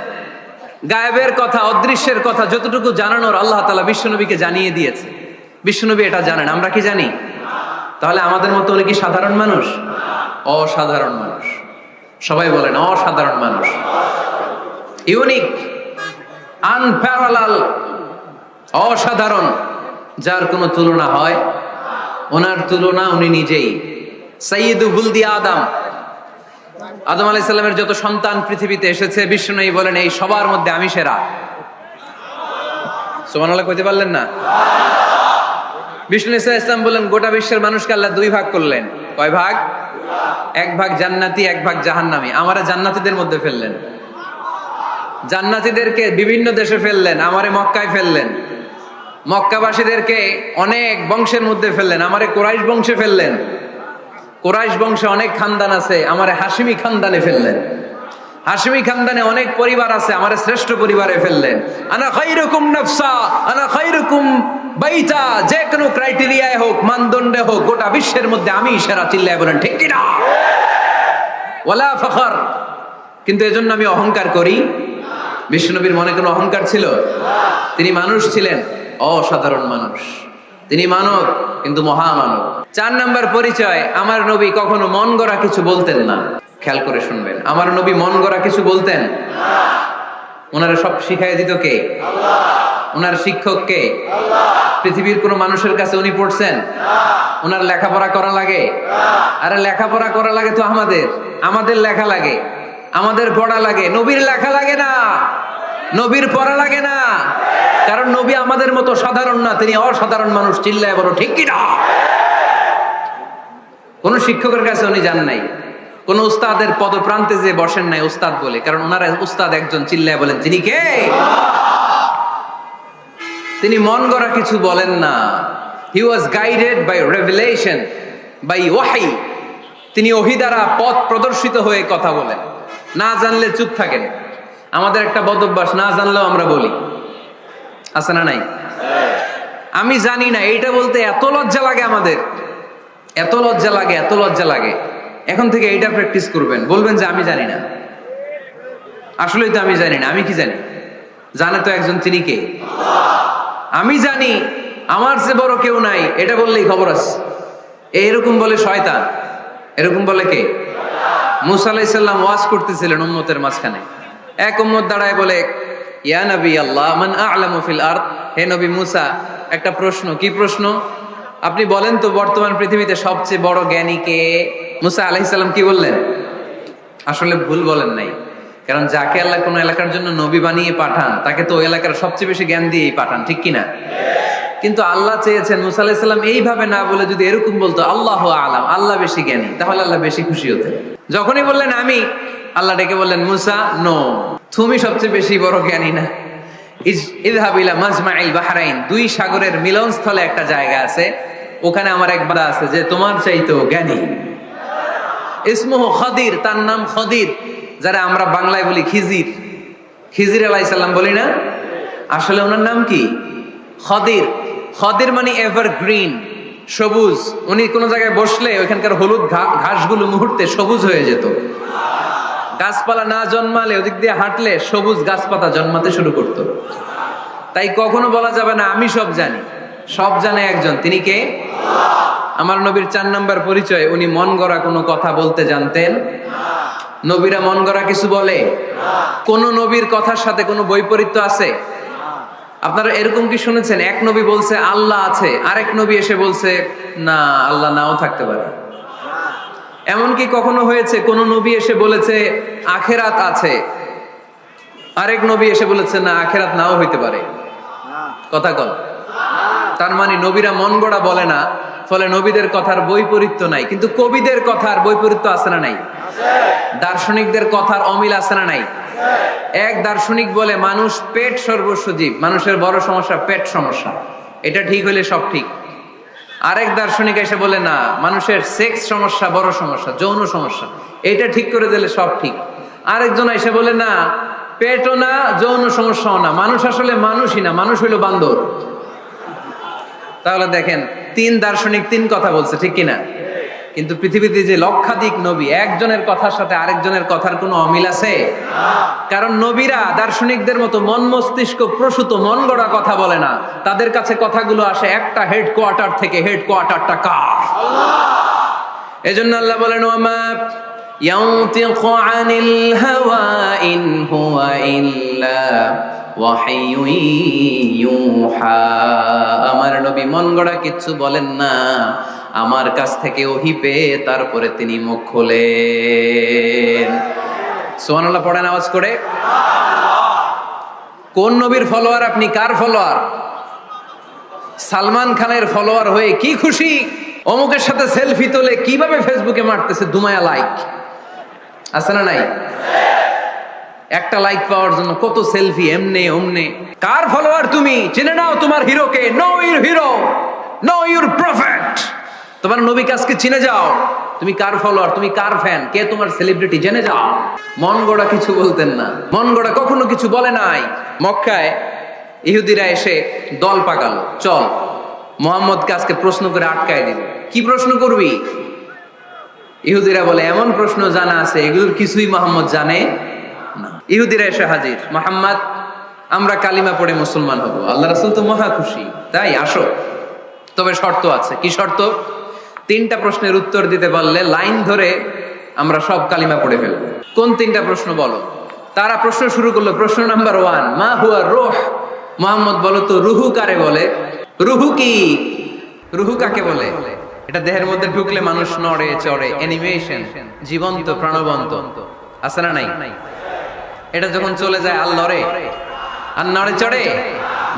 [SPEAKER 1] গায়েবের কথা, অদৃশ্যের কথা যতটুকু জানানোর আল্লাহ তাআলা বিশ্বনবীকে জানিয়ে দিয়েছে। বিশ্বনবী এটা জানেন, আমরা কি জানি? তাহলে আমাদের মতো উনি কি সাধারণ মানুষ? অসাধারণ মানুষ। সবাই বলেন অসাধারণ মানুষ। ইউনিক, আনপ্যারালাল, অসাধারণ, যার কোনো তুলনা হয়? ওনার তুলনা উনি নিজেই। সাইয়্যিদু বুলদি আদম, আদম আলাইহিস সালামের যত সন্তান পৃথিবীতে এসেছে, বিশ্বনবী বলেন এই সবার মধ্যে আমি সেরা। সুবহানাল্লাহ কইতে পারলেন না? বিষ্ণু ইসলাম বললেন গোটা বিশ্বের মানুষকে আল্লাহ দুই ভাগ করলেন। কয় ভাগ? এক ভাগ জান্নাতি, এক ভাগ জাহান্নামী। আমারে জান্নাতীদের মধ্যে ফেললেন, জান্নাতীদেরকে বিভিন্ন দেশে ফেললেন, আমারে মক্কায় ফেললেন। মক্কাবাসীদেরকে অনেক বংশের মধ্যে ফেললেন, আমারে কুরাইশ বংশে ফেললেন। কুরাইশ বংশে অনেক খানদান আছে, আমারে হাশিমি খানদানে ফেললেন। হাশিমি খানদানে অনেক পরিবার আছে, আমারে শ্রেষ্ঠ পরিবারে ফেললেন। আনা খায়রুকুম নাফসা, আনা খায়রুকুম বাইতা, যে কোনো ক্রাইটেরিয়ায় হোক, মানদণ্ডে হোক, গোটা বিশ্বের মধ্যে আমি সেরা। চিল্লায় বলেন ঠিক কি না? ওয়ালা ফখর। কিন্তু এজন্য আমি অহংকার করি? বিশ্বনবীর মনে কোনো অহংকার ছিল? তিনি মানুষ ছিলেন, অসাধারণ মানুষ। তিনি মানব, কিন্তু মহামানব। 4 নাম্বার পরিচয়, আমার নবী কখনো মন গড়া কিছু বলতেন না। খেয়াল করে শুনবেন, আমার নবী মন গড়া কিছু বলতেন না। ওনারা সব শিখাই দিত কে? আল্লাহ। ওনার শিক্ষক কে? আল্লাহ। পৃথিবীর কোন মানুষের কাছে উনি পড়ছেন? ওনার লেখাপড়া করা লাগে? আরে লেখাপড়া করা লাগে তো আমাদের লেখা লাগে, আমাদের পড়া লাগে। নবীর লেখা লাগে না, নবীর পড়া লাগে না। কারণ নবী আমাদের মতো সাধারণ না, তিনি অসাধারণ মানুষ। চিল্লায় বলো ঠিক কি না? কোন শিক্ষকের কাছে উনি যান নাই, কোন উস্তাদের পদপ্রান্তে যে বসেন নাই উস্তাদ বলে, কারণ ওনারা উস্তাদ একজন। চিল্লায় বলেন তিনি কে? তিনি মন গড়া কিছু বলেন না। He was guided by revelation, by ওয়াহি। তিনি ওহী দ্বারা পথ প্রদর্শিত হয়ে কথা বলেন। না জানলে চুপ থাকেন। আমাদের একটা বদ অভ্যাস, না জানলেও আমরা বলি, আছে না নাই? আমি জানি না, এইটা বলতে এত লজ্জা লাগে আমাদের, এত লজ্জা লাগে, এত লজ্জা লাগে। এখন থেকে এইটা প্র্যাকটিস করবেন, বলবেন যে আমি জানি না। আসলেই তো আমি জানি না। আমি কি জানি? জানে তো একজন, তিনি কে? আমি জানি, আমার চেয়ে বড় কেউ নাই, এটা বললেই খবর আছে। এরকম বলে শয়তান। এরকম বলে কে? মুসা আলাইহিস সালাম ওয়াজ করতেছিলেন উম্মতের মাঝখানে। এক উম্মত দাঁড়ায় বলে, ইয়া নবী আল্লাহ, মান আ'লামু ফিল আরদ। হে নবী মুসা, একটা প্রশ্ন। কি প্রশ্ন? আপনি বলেন তো বর্তমান পৃথিবীতে সবচেয়ে বড় জ্ঞানী কে? মুসা আলাইহিস সালাম কি বললেন? আসলে ভুল বলেন নাই, কারণ যাকে আল্লাহ কোন এলাকার জন্য নবী বানিয়ে পাঠান, তাকে তো ওই এলাকার সবচেয়ে বেশি জ্ঞান দিয়েই পাঠান, ঠিক কিনা? কিন্তু আল্লাহ চেয়েছেন মুসা আলাইহিস সালাম এইভাবে না বলে যদি এরকম বলতো, আল্লাহু আ'লাম, আল্লাহ বেশি জ্ঞানী, তাহলে আল্লাহ বেশি খুশি হতেন। যখনই বললেন আমি, আল্লাহ ডেকে বললেন, মুসা নো, তুমি সবচেয়ে বেশি বড় জ্ঞানী না। ইযহাব ইলা মাজমাইল বাহরাইন, দুই সাগরের মিলনস্থলে একটা জায়গা আছে, ওখানে আমার এক বান্দা আছে যে তোমার চাইতেও জ্ঞানী। ইসমুহু খদির, তার নাম খদির, যারা আমরা বাংলায় বলি খিজির। খিজির আলাইহিস সালাম বলি না, আসলে ওনার নাম কি? খদির। খদির মানে এভারগ্রিন, সবুজ। উনি কোন জায়গায় বসলে ওইখানকার হলুদ ঘাসগুলো মুহূর্তে সবুজ হয়ে যেত। গাছপালা না জন্মালে ওদিক দিয়ে হাঁটলে সবুজ গাছপাতা জন্মাতে শুরু করত। তাই কখনো বলা যাবে না আমি সব জানি। সব জানে একজন, তিনি কে? আমার নবীর 4 নাম্বার পরিচয়, উনি মন গড়া কোনো কথা বলতে জানতেন। নবীরা মন গড়া কিছু বলে? কোন নবীর কথার সাথে কোনো বৈপরীত্য আছে? আপনারা এরকম কি শুনেছেন, এক নবী বলছে আল্লাহ আছে, আরেক নবী এসে বলছে না, আল্লাহ নাও থাকতে পারে? এমনকি কখনো হয়েছে কোন নবী এসে বলেছে আখেরাত আছে, আরেক নবী এসে বলেছে না, আখেরাত নাও হইতে পারে? কথা কল। তার মানে নবীরা মন গড়া বলে না, ফলে নবীদের কথার বৈপরীত্য নাই। কিন্তু কবিদের কথার বৈপরীত্য আছে না নাই? দার্শনিকদের কথার অমিল আছে না নাই? এক দার্শনিক বলে মানুষ পেট সর্বস্ব জীব, মানুষের বড় সমস্যা পেট সমস্যা, এটা ঠিক হইলে সব ঠিক। আরেক দার্শনিক এসে বলে না, মানুষের সেক্স সমস্যা বড় সমস্যা, যৌন সমস্যা, এটা ঠিক করে দিলে সব ঠিক। আরেকজন এসে বলে না, পেটও না, যৌন সমস্যাও না, মানুষ আসলে মানুষই না, মানুষ হইল বান্দর। তাহলে দেখেন, 3 দার্শনিক 3 কথা বলছে, ঠিক কিনা? কিন্তু পৃথিবীতে যে লক্ষাধিক নবী, একজনের কথার সাথে আরেকজনের কথার কোনো অমিল আছে? কারণ নবীরা দার্শনিকদের মতো মন মস্তিষ্ক প্রসূত মন গড়া কথা বলে না। তাদের কাছে কথাগুলো আসে একটা হেডকোয়ার্টার থেকে। হেডকোয়ার্টারটা কার? আল্লাহ। এজন্য আল্লাহ বলেন, ওয়ামা ইয়ানতিকু আনিল হাওয়া ইন হুয়া ইল্লা ওয়াহিয়ুন ইউহা। আমার নবী মন গড়া কিচ্ছু বলেন না, আমার কাছ থেকে ওহী পেয়ে তারপরে তিনি মুখ খোলেন। সুবহানাল্লাহ পড়েন আওয়াজ করে। কোন নবীর ফলোয়ার আপনি? কার ফলোয়ার? সালমান খানের ফলোয়ার হয়ে কি খুশি? অমুকের সাথে সেলফি তোলে কিভাবে ফেসবুকে মারতেছে দুমায়া লাইক, আছে না নাই? একটা লাইক পাওয়ার জন্য কত সেলফি, এমনে ওমনে। কার ফলোয়ার তুমি? চিনে নাও তোমার হিরোকে। Know your hero, know your prophet. তোমার নবীকে আজকে চিনে যাও। তুমি কার ফলোয়ার, তুমি কার ফ্যান, কে তোমার সেলিব্রিটি জেনে যাও। মন গড়া কিছু বলতেন না, মন গড়া কখনো কিছু বলে নাই। মক্কায় ইহুদিরা এসে দল পাকালো, চল মুহাম্মদকে আজকে প্রশ্ন করে আটকায় দিল। কি প্রশ্ন করবি? ইহুদিরা বলে এমন প্রশ্ন জানা আছে এগুলোর কিছুই মুহাম্মদ জানে না। ইহুদিরা এসে হাজির, মুহাম্মদ আমরা কালিমা পড়ে মুসলমান হব। আল্লাহ রাসূল তো মহা খুশি, তাই আসো, তবে শর্ত আছে। কি শর্ত? 3টা প্রশ্নের উত্তর দিতে পারলে লাইন ধরে আমরা সব কালিমা পড়ে ফেলব। কোন 3টা প্রশ্ন বলো? তারা প্রশ্ন শুরু করলো। প্রশ্ন নাম্বার 1, মা হুয়া রূহ? মুহাম্মদ বলো তো রুহু কারে বলে? রুহু কি? রুহু কাকে বলে? এটা দেহের মধ্যে ঢুকলে মানুষ নড়ে চড়ে, অ্যানিমেশন, জীবন্ত প্রাণবন্ত, আছে না নাই? এটা যখন চলে যায় আর লড়ে আর নড়ে চড়ে।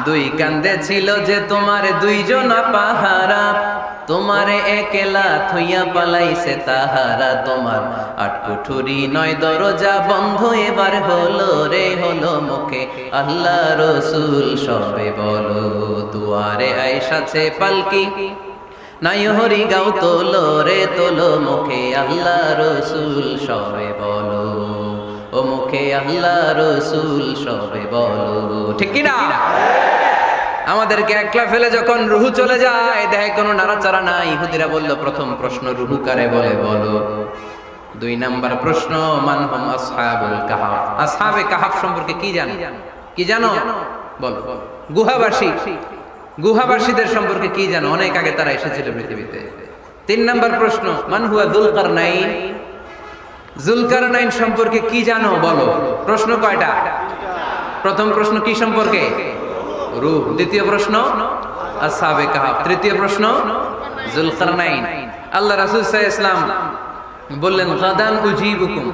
[SPEAKER 1] 2 কান্দে ছিল যে তোমার 2 জনা পাহারা, তোমারে একলা থইয়া পালাইছে তাহারা। তোমার 8 কুঠুরি 9 দরজা বন্ধ এবার হলো রে, হলো মুখে আল্লাহ রসুল সবে বলো। দুয়ারে আইসাছে পালকি, নাই হরি গাও তোলো রে, তোলো মুখে আল্লাহ রসুল সবে বলো। ও মুখে আল্লাহ রসুল সবে বলো। ঠিক কি না? আমাদেরকে একলা ফেলে যখন রুহু চলে যায়, দেখে কোনো নাড়াচাড়া নাই। ইহুদিরা বলল প্রথম প্রশ্ন রুহু কারে বলে বলো। 2 নাম্বার প্রশ্ন মান হুম আসহাবুল কাহাফ? আসহাবে কাহাফ সম্পর্কে কি জানো? কি জানো বলো। গুহাবাসী, গুহাবাসীদের সম্পর্কে কি জানো? অনেক আগে তারা এসেছিল পৃথিবীতে। 3 নাম্বার প্রশ্ন মান হুয়া যুলকারনাইন? যুলকারনাইন সম্পর্কে কি জানো বলো। প্রশ্ন কয়টা? প্রথম প্রশ্ন কি সম্পর্কে? রূহ। দ্বিতীয় প্রশ্ন আসহাবে কাহাফ। তৃতীয় প্রশ্ন যুলকারনাইন। আল্লাহ রাসূল সাল্লাল্লাহু আলাইহি ওয়াসাল্লাম বললেন গাদান উজিবুকুম।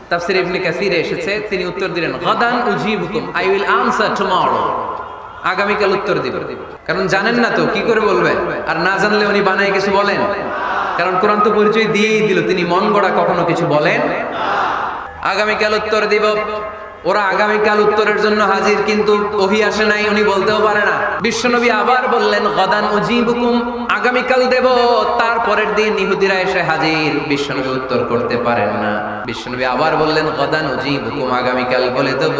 [SPEAKER 1] তাফসীর ইবনে কাসিরে এসেছে, তিনি উত্তর দিলেন গাদান উজিবুকুম, আই উইল আনসার টুমরো। আগামীকাল উত্তর দিব। কারণ জানেন না তো কি করে বলবেন, আর না জানলে উনি বানায় কিছু বলেন। কারণ কোরআন তো পরিচয় দিয়েই দিল, তিনি মন গড়া কখনো কিছু বলেন। আগামীকাল উত্তর দিব। ওরা আগামীকাল উত্তরের জন্য হাজির, কিন্তু ওহী আসে নাই, উনি বলতেও পারে না। বিশ্বনবী আবার বললেন গাদান উজিবুকুম, আগামীকাল দেব। তারপরের দিন ইহুদিরা এসে হাজির, বিশ্বনবী উত্তর করতে পারেন না। বিশ্বনবী আবার বললেন গাদান উজিবুকুম, আগামীকাল বলে দেব।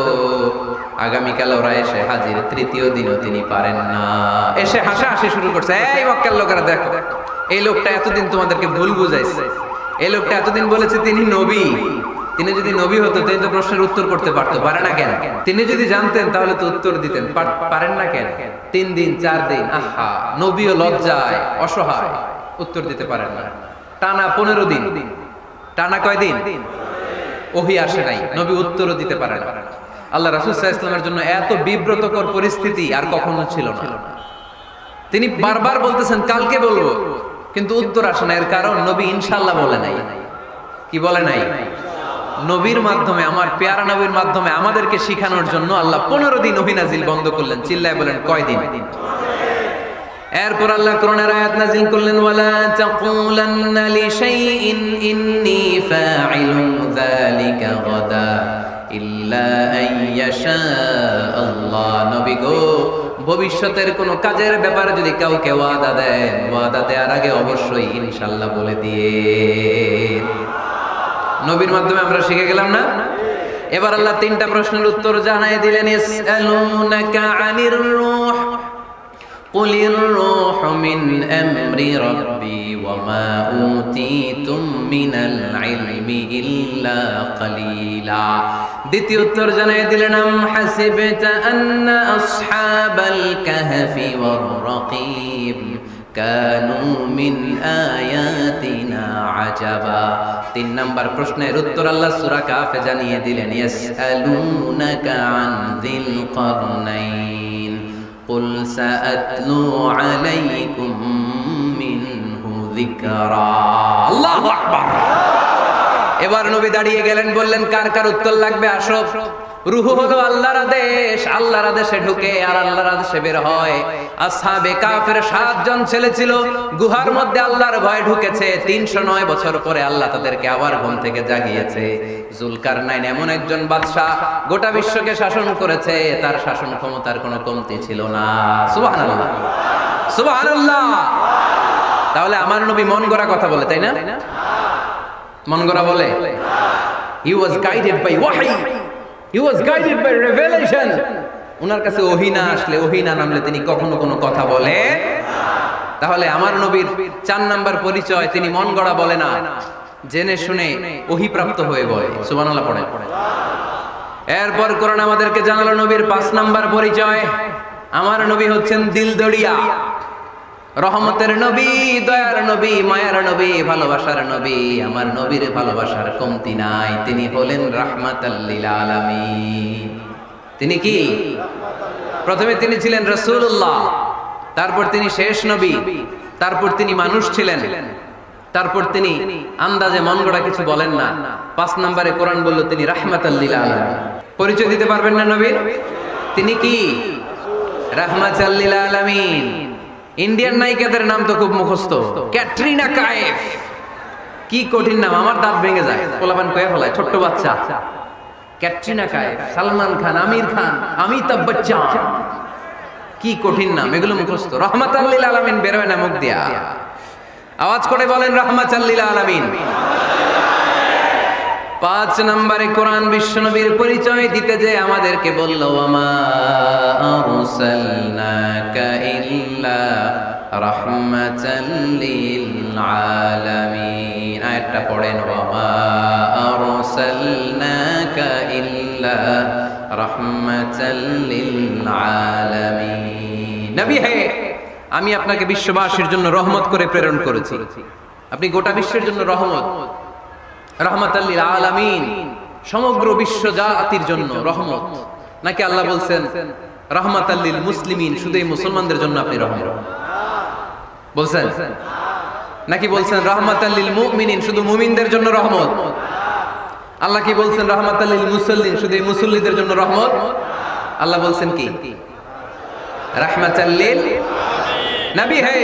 [SPEAKER 1] আগামীকাল ওরা এসে হাজির, তৃতীয় দিনও তিনি পারেন না। এসে হাসাহাসি শুরু করছে, এই মক্কার লোকেরা দেখো, এই লোকটা এতদিন তোমাদেরকে ভুল বুঝাইছে। এই লোকটা এতদিন বলেছে তিনি নবী। তিনি যদি নবী হতো তিনি তো প্রশ্নের উত্তর করতে পারতো, পারে না কেন? তিনি যদি জানতেন তাহলে তো উত্তর দিতেন, পারেন না কেন? 3 দিন 4 দিন, আহা, নবীও লজ্জায় অসহায়, উত্তর দিতে পারেন না। টানা 15 দিন, টানা কয় দিন ওহী আসে নাই, নবী উত্তরও দিতে পারেন না। আল্লাহ রাসূল সাল্লাল্লাহু আলাইহি ওয়াসাল্লামের জন্য এত বিব্রতকর পরিস্থিতি আর কখনো ছিল না। তিনি বারবার বলতেছেন কালকে বলবো, কিন্তু উত্তর আসে না। এর কারণ নবী ইনশাআল্লাহ বলে নাই। কি বলে নাই? নবীর মাধ্যমে, আমার পেয়ারা নবীর মাধ্যমে আমাদেরকে শিখানোর জন্য আল্লাহ 15 দিন ওহী নাজিল বন্ধ করলেন। চিল্লায় বলেন কয় দিন? এরপর আল্লাহ কোরআনের আয়াত নাজিল করলেন, ওয়ালা তাকুলান্না লিশাইইন ইন্নী ফাইলুন যালিকা গাদা ইল্লা আইয়াশা আল্লাহ। নবী গো, ভবিষ্যতের কোন কাজের ব্যাপারে যদি কাউকে ওয়াদা দেন, ওয়াদা দেওয়ার আগে অবশ্যই ইনশাআল্লাহ বলে দিয়ে। নবীর মাধ্যমে আমরা শিখে গেলাম না? এবার আল্লাহ 3টা প্রশ্নের উত্তর জানাই দিলেন। ইয়াসআলুনাকা আনির রূহ কুলির রূহু মিন আমরি রাব্বি ওয়া মা উতীতুম মিনাল ইলমি ইল্লা কালিলা। দ্বিতীয় উত্তর জানাই দিলেন, আম হাসিবতা আন্না আসহাবাল কাহফি ওয়ার রাকিব কানু মিন আয়াতিনা আজাবা। 3 নাম্বার প্রশ্নের উত্তর আল্লাহ সূরা কাফে জানিয়ে দিলেন, ইয়াসআলুনাকা আন যিল কারনাইন কুল সাআতলু আলাইকুম মিনহু যিকরা। আল্লাহু আকবার। এবার নবী দাঁড়িয়ে গেলেন, বললেন কার কার উত্তর লাগবে আসো। রূহ হলো আল্লাহর আদেশ, আল্লাহর আদেশে ঢুকে আর আল্লাহর আদেশে বের হয়। আসহাবে কাফের 7 জন ছেলে ছিল, গুহার মধ্যে আল্লাহর ভয় ঢুকেছে। 309 বছর পরে আল্লাহ তাদেরকে আবার ঘুম থেকে জাগিয়েছে। জুলকারনাইন এমন একজন বাদশা, গোটা বিশ্বকে শাসন করেছে, তার শাসন ক্ষমতার কোনো কমতি ছিল না। সুবহানাল্লাহ, সুবহানাল্লাহ। তাহলে আমার নবী মন গড়া কথা বলে, তাই না? মন গড়া বলে? He was guided by wahy. He was guided by revelation. উনার কাছে ওহী না আসলে, ওহী না নামলে তিনি কখনো কোনো কথা বলে। তাহলে আমার নবীর 4 নাম্বার পরিচয়, তিনি মন গড়া বলে না, জেনে শুনে ওহী প্রাপ্ত হয়ে বলে। সুবহানাল্লাহ পড়ে। এরপর কোরআন আমাদেরকে জানালো নবীর 5 নাম্বার পরিচয়, আমার নবী হচ্ছেন দিলদরিয়া, রহমতের নবী, দয়ার নবী, মায়ার নবী, ভালোবাসার নবী। আমার নবীর ভালোবাসার কমতি নাই। তিনি হলেন রাহমাতাল লিল আলামিন। তিনি কি? প্রথমে তিনি ছিলেন রাসূলুল্লাহ, তারপর তিনি শেষ নবী, তারপর তিনি মানুষ ছিলেন, তারপর তিনি আন্দাজে মন গড়া কিছু বলেন না। 5 নম্বরে কোরআন বলল তিনি রাহমাতাল লিল আলামিন। পরিচয় দিতে পারবেন না নবীর? তিনি কি? রাহমাতাল লিল আলামিন। ইন্ডিয়ান নায়িকাদের নাম তো খুব মুখস্থ। ক্যাটরিনা কাইফ, কি কঠিন নাম, আমার দাঁত ভেঙে যায়। পোলাপান কয়ে ফেলায়, ছোট্ট বাচ্চা। ক্যাটরিনা কাইফ, সালমান খান, আমির খান, অমিতাভ বচ্চন, কি কঠিন নাম, এগুলো মুখস্থ। রাহমাতাল লিল আলামিন বেরোয় না মুখ দিয়া। আওয়াজ করে বলেন রাহমাতাল লিল আলামিন। 5 নম্বরে কোরআন বিশ্বনবীর পরিচয় দিতে যে আমাদেরকে বলল, ওয়ামা আরসালনাকা ইল্লা রাহমাতাল লিল আলামিন। আয়াতটা পড়েন, ওয়ামা আরসালনাকা ইল্লা রাহমাতাল লিল আলামিন। নবী হে, আমি আপনাকে বিশ্ববাসীর জন্য রহমত করে প্রেরণ করেছি। আপনি গোটা বিশ্বের জন্য রহমত, রাহমাতাল লিল আলামিন, সমগ্র বিশ্ব জাতির জন্য রহমত। নাকি আল্লাহ বলছেন রাহমাতাল লিল মুসলিমিন, শুধু এই মুসলমানদের জন্য আপনি রহমত বলছেন? নাকি বলছেন রাহমাতাল লিল মুমিনিন, শুধু মুমিনদের জন্য রহমত? আল্লাহ কি বলছেন রাহমাতাল লিল মুসাল্লিন, শুধু এই মুসল্লিদের জন্য রহমত? আল্লাহ বলছেন কি? রাহমাতাল লিল নবী হে,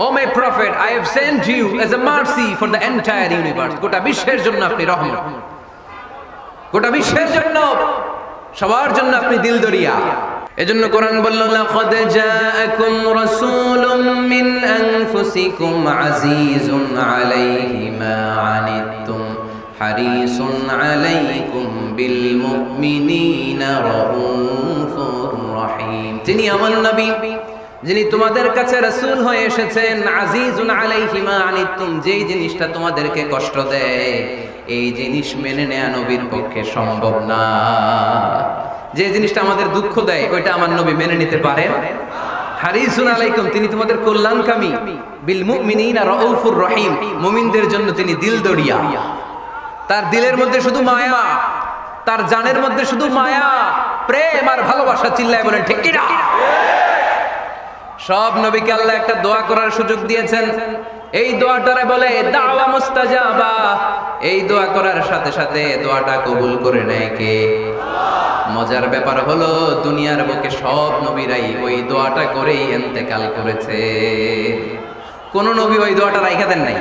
[SPEAKER 1] O my prophet, I have sent you as a mercy for the entire universe. গোটা বিশ্বের জন্য আপনি রহমত, গোটা বিশ্বের জন্য, সবার জন্য আপনি দিলদরিয়া। এজন্য কোরআন বলল, লাকাদ জাআকুম রাসূলুম মিন আনফুসিকুম আজিজুন আলাইহি মা আনিতুম হারিসুন আলাইকুম বিল মুমিনিনা রাউফুর রহিম। তিনি আমার নবী, যিনি তোমাদের কাছে রাসূল হয়ে এসেছেন। আজিজুন আলাইহি মা আনিতুম, যেই জিনিসটা তোমাদেরকে কষ্ট দেয়, এই জিনিস মেনে নেওয়া নবীর পক্ষে সম্ভব না। যে জিনিসটা আমাদের দুঃখ দেয়, ওইটা আমার নবী মেনে নিতে পারেন। হারিসুন আলাইকুম, তিনি তোমাদের কল্যাণকামী। বিল মুমিনিনা রাউফুর রহিম, মুমিনদের জন্য তিনি দিলদরিয়া। তার দিলের মধ্যে শুধু মায়া, তার জানের মধ্যে শুধু মায়া, প্রেম আর ভালোবাসা। চিল্লায় বলেন ঠিক কি না? সব নবীকে আল্লাহ একটা দোয়া করার সুযোগ দিয়েছেন। এই দোয়াটারে বলে দাওয়া মুস্তাজাবা। এই দোয়া করার সাথে সাথে দোয়াটা কবুল করে নেয় কে? মজার ব্যাপার হলো, দুনিয়ার বুকে সব নবীরাই ওই দোয়াটা করেই ইন্তেকাল করেছে। কোন নবী ওই দোয়াটা রাইখা দেন নাই।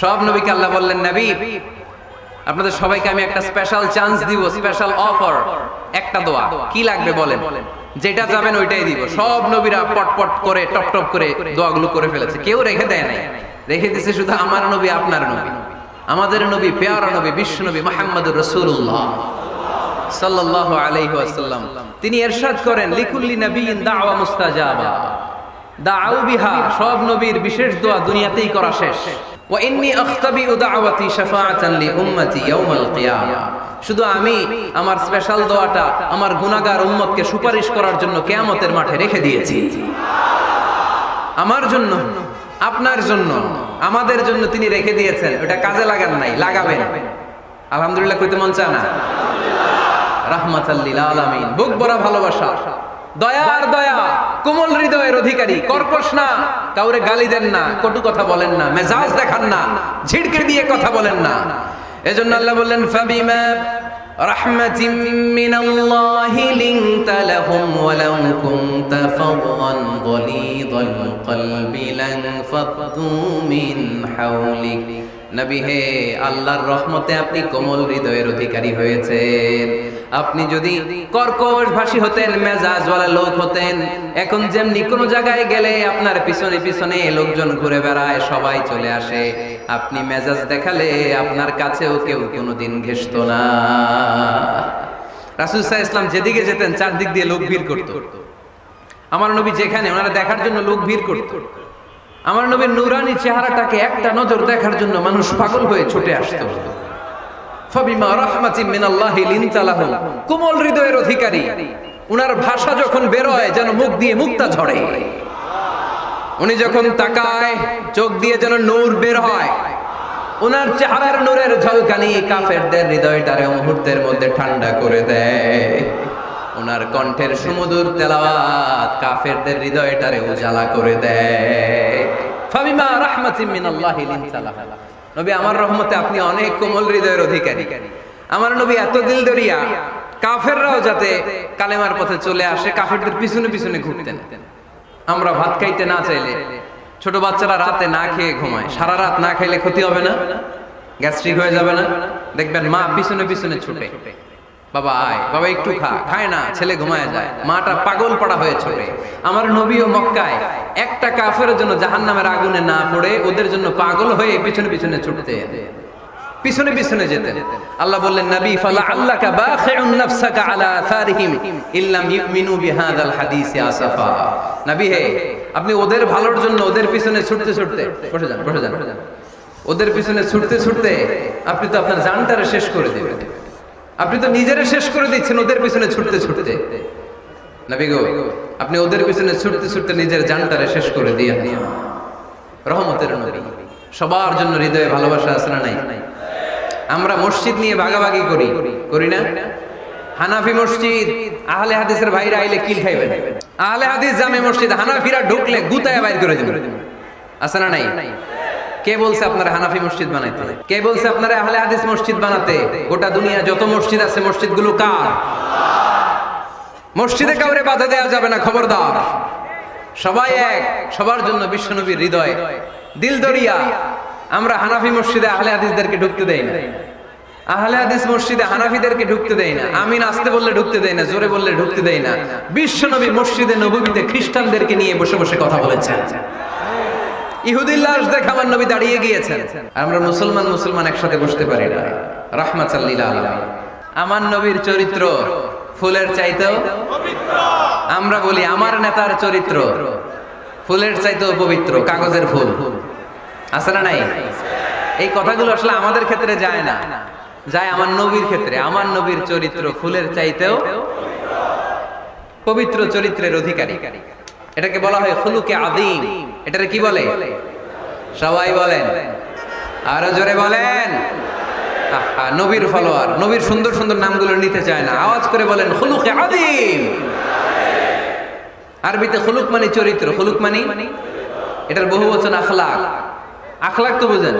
[SPEAKER 1] সব নবীকে আল্লাহ বললেন, নবী আপনাদের সবাইকে আমি একটা স্পেশাল চান্স দিব, স্পেশাল অফার, একটা দোয়া। কি লাগবে বলেন, যেটা যাবেন ওইটাই দিব। সব নবীরা পটপট করে টপ টপ করে দোয়াগুলো করে ফেলেছে, কেউ রেখে দেয় নাই। রেখে দিয়েছে শুধু আমার নবী, আপনার নবী, আমাদের নবী, পেয়ারা নবী, বিশ্ব নবী মুহাম্মদুর রাসূলুল্লাহ সাল্লাল্লাহু আলাইহি ওয়াসাল্লাম। তিনি ইরশাদ করেন, লিকুল্লি নাবিয়িন দাওয়া মুস্তাজাবা দাউ বিহা। সব নবীর বিশেষ দোয়া দুনিয়াতেই করা শেষ। ওয়া ইন্নী আখতাবিউ দাওয়াতি শাফাআতান লি উম্মতি ইয়াউমাল কিয়ামা। শুধু আমি আমার স্পেশাল দোয়াটা আমার গুনাহগার উম্মতকে সুপারিশ করার জন্য কিয়ামতের মাঠে রেখে দিয়েছি। আমার জন্য, আপনার জন্য, আমাদের জন্য তিনি রেখে দিয়েছেন। ওটা কাজে লাগান নাই, লাগাবেন। আলহামদুলিল্লাহ কইতে মন চায় না? রাহমাতাল লিল আলামিন, বুক ভরা ভালোবাসা, দয়ার দয়া, কোমল হৃদয়ের অধিকারী, কর্কশ না, কাউরে গালি দেন না, কটু কথা বলেন না, মেজাজ দেখান না, ঝিড়কে দিয়ে কথা বলেন না। এজন্য আল্লাহ বললেন, ফাবিমা রাহমাতিম মিনাল্লাহি লিনতা লাহুম ওয়া লাউ কুনতা ফাদদান গালিযাল কলবি লানফাদ্দু মিন হাওলিক। নবী হে, আল্লাহর রহমতে আপনি কোমল হৃদয়ের অধিকারী হয়েছেন। আপনি যদি কর্কশ ভাষী হতেন, মেজাজওয়ালা লোক হতেন, এখন যেমনি কোনো জায়গায় গেলে আপনার পিছনে পিছনে লোকজন ঘুরে বেড়ায়, সবাই চলে আসে, আপনি মেজাজ দেখালে আপনার কাছেও কেউ কোনোদিন ঘেষতো না। রাসূল সাল্লাল্লাহু আলাইহি ওয়াসাল্লাম যেদিকে যেতেন চারদিক দিয়ে লোক ভিড় করত। আমার নবী যেখানে, ওনারা দেখার জন্য লোক ভিড় করত। আমার নবীর নূরানী চেহারাটাকে একটা নজর দেখার জন্য মানুষ পাগল হয়ে ছুটে আসতো। ফাবিমা রাহমাতিন মিনাল্লাহি লিনতা লাহুম, কোমল হৃদয়ের অধিকারী। উনার ভাষা যখন বের হয় যেন মুখ দিয়ে মুক্তা ঝরে। উনি যখন তাকায় চোখ দিয়ে যেন নূর বের হয়। উনার চেহারার নূরের ঝলকানি কাফেরদের হৃদয়টারে মুহূর্তের মধ্যে ঠান্ডা করে দেয়। উনার কণ্ঠের সুমধুর তেলাওয়াত কাফেরদের হৃদয়টারে উজালা করে দেয়। ফাবিমা রাহমাতিন মিনাল্লাহি লিনতা লাহুম, নবী আমার রহমতে আপনি অনেক কোমল হৃদয়ের অধিকারী। আমার নবী এত দিলদরিয়া, কাফেররাও যাতে কালেমার পথে চলে আসে কাফেরদের পিছনে পিছনে ঘুরতেন। আমরা ভাত খাইতে না চাইলে, ছোট বাচ্চারা রাতে না খেয়ে ঘুমায়, সারা রাত না খাইলে ক্ষতি হবে না? গ্যাস্ট্রিক হয়ে যাবে না? দেখবেন মা পিছনে পিছনে ছুটে, বাবা আয়, বাবা একটু খা, খায় না, ছেলে ঘুমায় যায়, মাটা পাগল পড়া হয়ে ছুটে। আমার নবীও মক্কায় একটা কাফেরের জন্য জাহান্নামের আগুনে না পড়ে ওদের জন্য পাগল হয়ে পিছনে পিছনে ছুটতে, পিছনে পিছনে যেতেন। আল্লাহ বললেন, নবী ফালা আল্লাকা বাখিউন নাফসাকা আলা আসারিহিম ইল্লাম ইউমিনু বিহাদাল হাদিসি আসাফা। নবী হে, আপনি ওদের ভালোর জন্য ওদের পিছনে ছুটতে ছুটতে, বসে যান বসে যান, ওদের পিছনে ছুটতে ছুটতে আপনি তো আপনার জানটারে শেষ করে দিবেন। আপনি তো নিজেরে শেষ করে দিচ্ছেন ওদের পিছনে ছুটতে ছুটতে। নবী গো, আপনি ওদের পিছনে ছুটতে ছুটতে নিজের জানটারে শেষ করে দিয়ে রহমতের নবী। সবার জন্য হৃদয়ে ভালোবাসা আছে না নাই? আমরা মসজিদ নিয়ে ভাগাভাগি করি, করি না? হানাফি মসজিদ, আহলে হাদিসের ভাইরা আইলে কিল খাইবেন। আহলে হাদিস জামে মসজিদ, হানাফিরা ঢুকলে গুতায় বাইর করে দিবেন। আছে না নাই? কে বলছে আপনারা হানাফি মসজিদ বানাইতে? কে বলছে আপনারা আহলে হাদিস মসজিদ বানাতে? গোটা দুনিয়া যত মসজিদ আছে মসজিদগুলো কার? মসজিদে কাউরে বাধা দেওয়া যাবে না, খবরদার। সবাই এক, সবার জন্য বিশ্বনবীর হৃদয় দিলদরিয়া। আমরা হানাফি মসজিদে আহলে হাদিসদেরকে ঢুকতে দেই না, আহলে হাদিস মসজিদে হানাফিদেরকে ঢুকতে দেই না। আমিন আসতে বললে ঢুকতে দেই না, জোরে বললে ঢুকতে দেই না। বিশ্বনবী মসজিদে নববীতে খ্রিস্টানদেরকে নিয়ে বসে বসে কথা বলেছেন। ইহুদির লাশ দেখে আমার নবী দাঁড়িয়ে গিয়েছেন। আমরা মুসলমান মুসলমান একসাথে বসতে পারি না। রাহমাতাল লিল আলামিন। আমার নবীর চরিত্র ফুলের চাইতেও পবিত্র। আমরা বলি আমার নেতার চরিত্র ফুলের চাইতেও পবিত্র, কাগজের ফুল। আছে না নাই? এই কথাগুলো আসলে আমাদের ক্ষেত্রে যায় না, যায় আমার নবীর ক্ষেত্রে। আমার নবীর চরিত্র ফুলের চাইতেও পবিত্র, চরিত্রের অধিকারী। এটাকে বলা হয় খুলুকে আযীম। এটারে কি বলে? সবাই বলেন, আরো জোরে বলেন। নবীর ফলোয়ার, নবীর সুন্দর সুন্দর নামগুলো নিতে চায় না, আওয়াজ করে বলেন খুলুকে আযীম। আরবিতে খুলুক মানে চরিত্র, খুলুক মানে এটার বহু বচন আখলাক। আখলাক তো বুঝেন,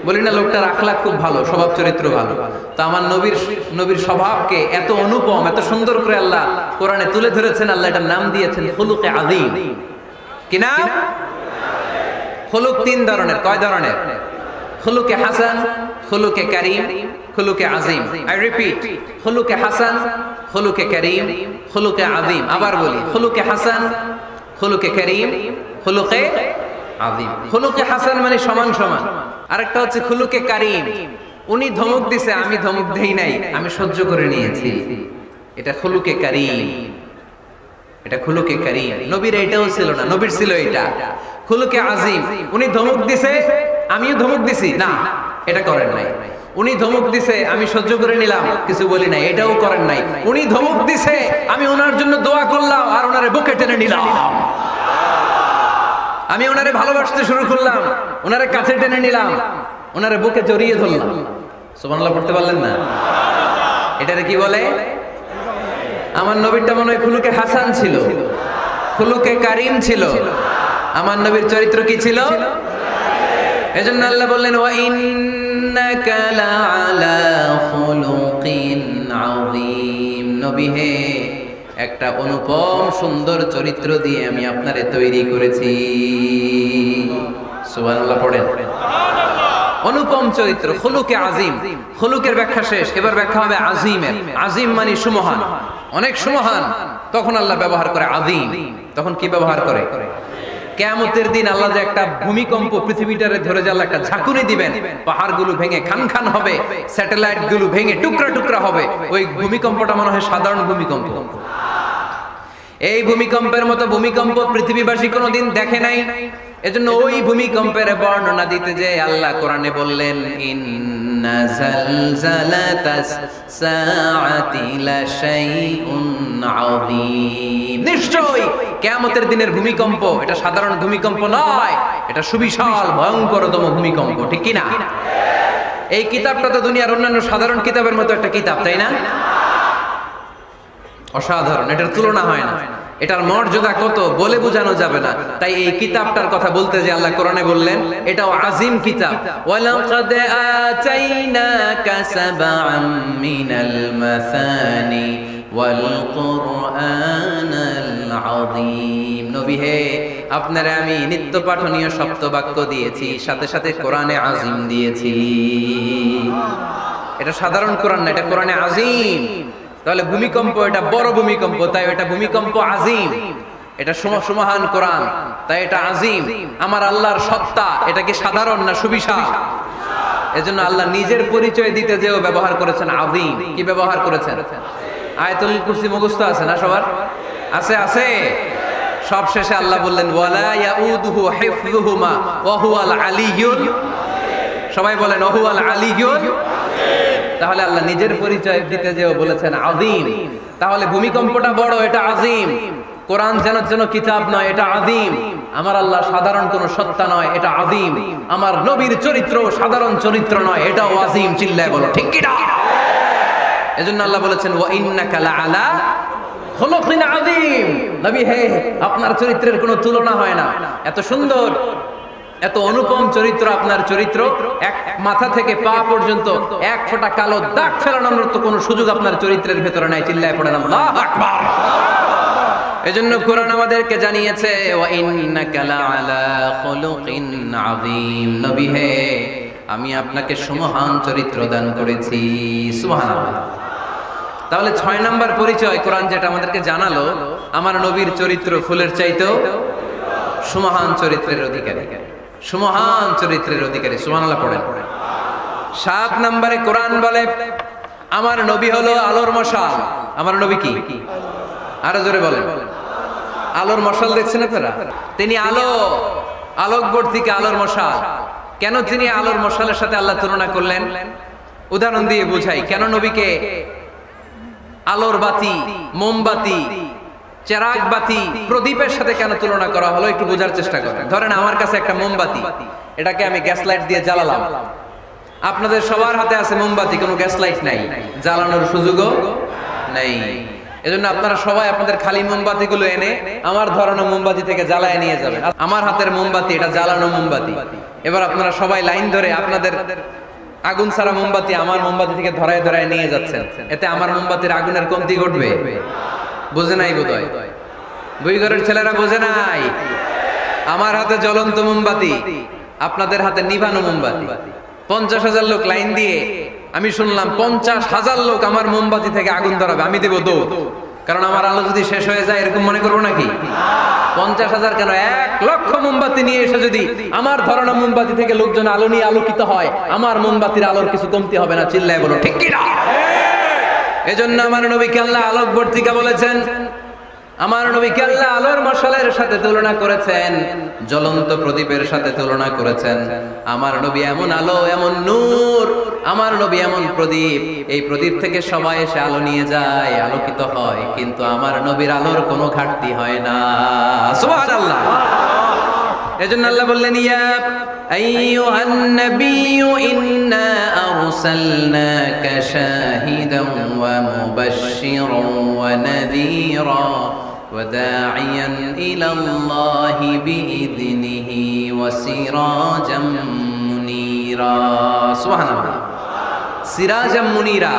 [SPEAKER 1] বলি না লোকটার আখলাক খুব ভালো, স্বভাব চরিত্র ভালো। তো আমার নবীর স্বভাবকে এত অনুপম, এত সুন্দর করে আল্লাহ কোরআনে তুলে ধরেছেন। আল্লাহ এটার নাম দিয়েছেন খুলুকে আযীম। কি নাম? খুলুক তিন ধরনের। কয় ধরনের? খুলুকে হাসান, খুলুকে কারীম, খুলুকে আযীম। আই রিপিট, খুলুকে হাসান, খুলুকে কারীম, খুলুকে আযীম। আবার বলি, খুলুকে হাসান, খুলুকে কারীম, খুলুকে আযীম। খুলুকে হাসান মানে সমান সমান। আরেকটা হচ্ছে খুলুকে কারীম, উনি ধমক দিছে আমি ধমক দেই নাই, আমি সহ্য করে নিয়েছি, এটা খুলুকে কারীম। এটা খুলুকে কারীম। নবীর এটাও ছিল না, নবীর ছিল এটা খুলুকে আযীম। উনি ধমক দিছে আমিও ধমক দিছি, না এটা করেন নাই। উনি ধমক দিছে আমি সহ্য করে নিলাম, কিছু বলি নাই, এটাও করেন নাই। উনি ধমক দিছে আমি ওনার জন্য দোয়া করলাম আর ওনারে বুকে টেনে নিলাম, আমি ওনারে ভালোবাসতে শুরু করলাম, ওনারে কাছে টেনে নিলাম, ওনারে বুকে জড়িয়ে ধরলাম। সুবহানাল্লাহ পড়তে পারলেন না? এটারে কি বলে? আমার নবীরটা মনে হয় খুলুকে হাসান ছিল, খুলুকে কারীম ছিল। আমার নবীর চরিত্র কি ছিল? এজন্য আল্লাহ বললেন ওয়া ইন্নাকা লাআলা খুলুকিন আযীম। নবী হে, একটা অনুপম সুন্দর চরিত্র দিয়ে আমি আপনারে তৈরি করেছি। সুবহানাল্লাহ পড়েন। অনুপম চরিত্র, খুলুকে আজিম। খুলুকের ব্যাখ্যা শেষ, এবার ব্যাখ্যা হবে আজিমের। আজিম মানে সুমহান, অনেক সুমহান। তখন আল্লাহ ব্যবহার করে আযীম। তখন কি ব্যবহার করে? কিয়ামতের দিন আল্লাহ যে একটা ভূমিকম্প পৃথিবীটারে ধরে যে আল্লাহ একটা ঝাঁকুনি দিবেন, পাহাড়গুলো ভেঙে খান খান হবে, স্যাটেলাইট গুলো ভেঙে টুকরা টুকরা হবে, ওই ভূমিকম্পটা মনে হয় সাধারণ ভূমিকম্প। এই ভূমিকম্পের মতো ভূমিকম্প পৃথিবীবাসী কোনোদিন দেখে নাই। এজন্য ওই ভূমিকম্পের বর্ণনা দিতে যে আল্লাহ কোরআনে বললেন, ইন্না জালজালাতাস সাআতি লাশাইউন আযীম। নিশ্চয়ই কিয়ামতের দিনের ভূমিকম্প এটা সাধারণ ভূমিকম্প নয়, এটা সুবিশাল ভয়ঙ্করতম ভূমিকম্প, ঠিক কি না? এই কিতাবটা তো দুনিয়ার অন্যান্য সাধারণ কিতাবের মতো একটা কিতাব, তাই না? অসাধারণ, এটার তুলনা হয় না। এটার মর্যাদা কত বলে বোঝানো যাবে না। তাই এই কিতাবটার কথা বলতে যে আল্লাহ কোরআনে বললেন এটাও আজিম কিতাব। ওয়ালাকাদ আতাইনাকা সাবআম মিনাল মাসানি ওয়াল কুরআনাল আযীম। নবী হে, আপনারে আমি নিত্য পাঠনীয় সপ্তবাক্য দিয়েছি, সাথে সাথে কোরআনে আজিম দিয়েছি। এটা সাধারণ কোরআন না, এটা কোরআনে আজিম। তাহলে ভূমিকম্প এটা বড় ভূমিকম্প, তাই এটা ভূমিকম্প আজিম। এটা সুমহান কোরআন, তাই এটা আজিম। আমার আল্লাহর সত্তা এটা কি সাধারণ না সুবিশাল? এজন্য আল্লাহ নিজের পরিচয় দিতে যেও ব্যবহার করেছেন আজিম। কি ব্যবহার করেছেন? আয়াতুল কুরসি মুখস্থ আছে না সবার? আছে আছে। সব শেষে আল্লাহ বললেন ওয়ালা ইয়াউদুহু হিফযুহুমা ওয়া হুয়াল আলিয়্যুল। সবাই বলেন ওয়া হুয়াল আলিয়্যুল। তাহলে আল্লাহ নিজের পরিচয় দিতে যেও বলেছেন আযীম। তাহলে ভূমিকম্পটা বড়, এটা আযীম। কোরআন যেন কিতাব নয়, এটা আযীম। আমার আল্লাহ সাধারণ কোন সত্তা নয়, এটা আযীম। আমার নবীর চরিত্র সাধারণ চরিত্র নয়, এটাও আযীম। চিল্লায় বলো ঠিক কি না? এজন্য আল্লাহ বলেছেন ওয়া ইন্নাকা লাআলা খুলুকিন আযীম। নবী হে, আপনার চরিত্রের কোনো তুলনা হয় না। এত সুন্দর, এত অনুপম চরিত্র আপনার চরিত্র। এক মাথা থেকে পা পর্যন্ত এক ফোঁটা কালো দাগ ফেলানোর তো কোনো সুযোগ আপনার চরিত্রের ভেতরে নাই। চিল্লায় পড়েন আল্লাহু আকবার। এজন্য কোরআন আমাদেরকে জানিয়েছে ওয়া ইন্নাকা লাআলা খুলুকিন আযীম। নবী হে, আমি আপনাকে সুমহান চরিত্র দান করেছি। সুবহানাল্লাহ। তাহলে 6 নাম্বার পরিচয় কোরআন যেটা আমাদেরকে জানালো, আমার নবীর চরিত্র ফুলের চাইতেও সুমহান চরিত্রের অধিকারী। সুমহান চরিত্রের অধিকারী। সুবহানাল্লাহ পড়েন। 7 নম্বরে কোরআন বলে আমার নবী হলো আলোর মশাল। আমার নবী কি? আরো জোরে বলেন। আলোর মশাল দেখছেন আপনারা? তিনি আলো, আলোকবর্তিকা আলোর মশাল। কেন তিনি আলোর মশালের সাথে আল্লাহ তুলনা করলেন? উদাহরণ দিয়ে বুঝাই। কেন নবীকে আলোর বাতি, মোমবাতি, চেরাগ বাতি, প্রদীপের সাথে কেন তুলনা করা হলো একটু বোঝার চেষ্টা করেন। ধরেন আমার কাছে একটা মোমবাতি, এটাকে আমি গ্যাস লাইট দিয়ে জ্বালালাম। আপনাদের সবার হাতে আছে মোমবাতি, কোনো গ্যাস লাইট নাই, জ্বালানোর সুযোগও নেই। এজন্য আপনারা সবাই আপনাদের খালি মোমবাতি গুলো এনে আমার ধরানো মোমবাতি থেকে জ্বালায় নিয়ে যাবেন। আমার হাতের মোমবাতি এটা জ্বালানো মোমবাতি। এবার আপনারা সবাই লাইন ধরে আপনাদের আগুন ছাড়া মোমবাতি আমার মোমবাতি থেকে ধরায় ধরায় নিয়ে যাচ্ছেন। এতে আমার মোমবাতির আগুনের কমতি ঘটবে? বোঝে নাই বোধহয়, বই ঘরের ছেলেরা বোঝে নাই। আমার হাতে জ্বলন্ত মোমবাতি, আপনাদের হাতে নিভানো মোমবাতি। 50,000 লোক লাইন দিয়ে, আমি শুনলাম 50,000 লোক আমার মোমবাতি থেকে আগুন ধরাবে, আমি দেব দৌড়। কারণ আমার আলো যদি শেষ হয়ে যায় এরকম মনে করবো নাকি? 50,000 কেন, 1,00,000 মোমবাতি নিয়ে এসে যদি আমার ধরানো মোমবাতি থেকে লোকজন আলো নিয়ে আলোকিত হয়, আমার মোমবাতির আলোর কিছু কমতি হবে না। চিল্লায় বলো ঠিক কি না? এজন্য আমার নবীকে আল্লাহ আলোকবর্তিকা বলেছেন। আমার নবীকে আল্লাহ আলোর মশালের সাথে তুলনা করেছেন, জ্বলন্ত প্রদীপের সাথে তুলনা করেছেন। আমার নবী এমন আলো, এমন নূর, আমার নবী এমন প্রদীপ, এই প্রদীপ থেকে সবাই এসে আলো নিয়ে যায়, আলোকিত হয়, কিন্তু আমার নবীর আলোর কোনো ঘাটতি হয় না। সুবহানাল্লাহ। এজন্য আল্লাহ বললেন ইয়া আইয়ুহান নাবিয়্যু ইন্না আরসালনাকা শাহিদান ওয়া মুবাশশিরান ওয়া নাযীরা ওয়া দাঈয়ান ইলাল্লাহি বিইযনিহি ওয়া সিরাজাম মুনীরা। সুবহানাল্লাহ। সিরাজাম মুনীরা,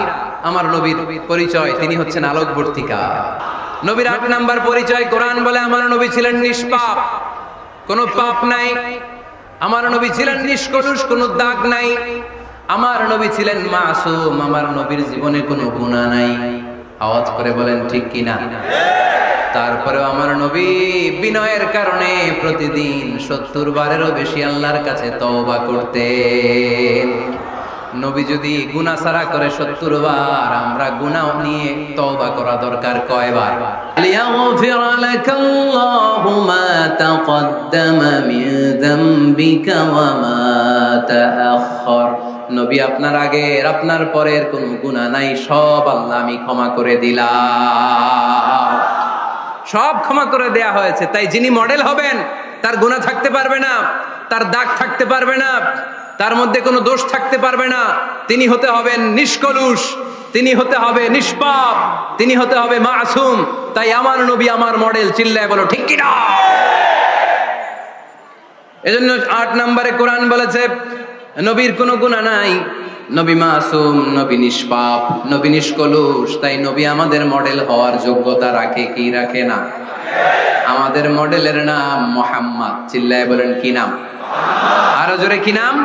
[SPEAKER 1] আমার নবীর পরিচয়, তিনি হচ্ছেন আলোকবর্তিকা। নবীর 8 নাম্বার পরিচয়, কোরআন বলে আমার নবী ছিলেন নিষ্পাপ, কোনো পাপ নাই। আমার নবী ছিলেন নিষ্কলুষ, কোনো দাগ নাই। আমার নবী ছিলেন মাসুম, আমার নবীর জীবনে কোনো গুনাহ নাই। আওয়াজ করে বলেন ঠিক কিনা? তারপরেও আমার নবী বিনয়ের কারণে প্রতিদিন 70 বারেরও বেশি আল্লাহর কাছে তওবা করতেন। নবী যদি গুনাহ ছাড়া করে 70 বার, আমরা গুনাহ নিয়ে তওবা করা দরকার কয়বার? লিয়াগফির লাকাল্লাহু মা তাকদ্দামা মিন যামবিকা ওয়া মা তাআখার। নবী আপনার আগের আপনার পরের কোনো গুনাহ নাই, সব আল্লাহ আমি ক্ষমা করে দিলাম। সব ক্ষমা করে দেয়া হয়েছে। তাই যিনি মডেল হবেন তার গুনাহ থাকতে পারবে না, তার দাগ থাকতে পারবে না, তার মধ্যে কোনো দোষ থাকতে পারবে না। তিনি হতে হবেন নিষ্কলুষ, তিনি হতে হবে নিষ্পাপ, তিনি হতে হবে মাসুম। তাই আমার নবী আমার মডেল। চিল্লায় বলো ঠিক কিনা? এজন্য 8 নম্বরে কোরআন বলেছে নবীর কোনো গুনাহ নাই, নবী মাসুম, নবী নিষ্পাপ, নবী নিষ্কলুষ। তাই নবী আমাদের মডেল হওয়ার যোগ্যতা রাখে কি রাখে না? আমাদের মডেলের নাম মুহাম্মদ। চিল্লায় বলেন কি নাম? আরো জোরে কি নাম?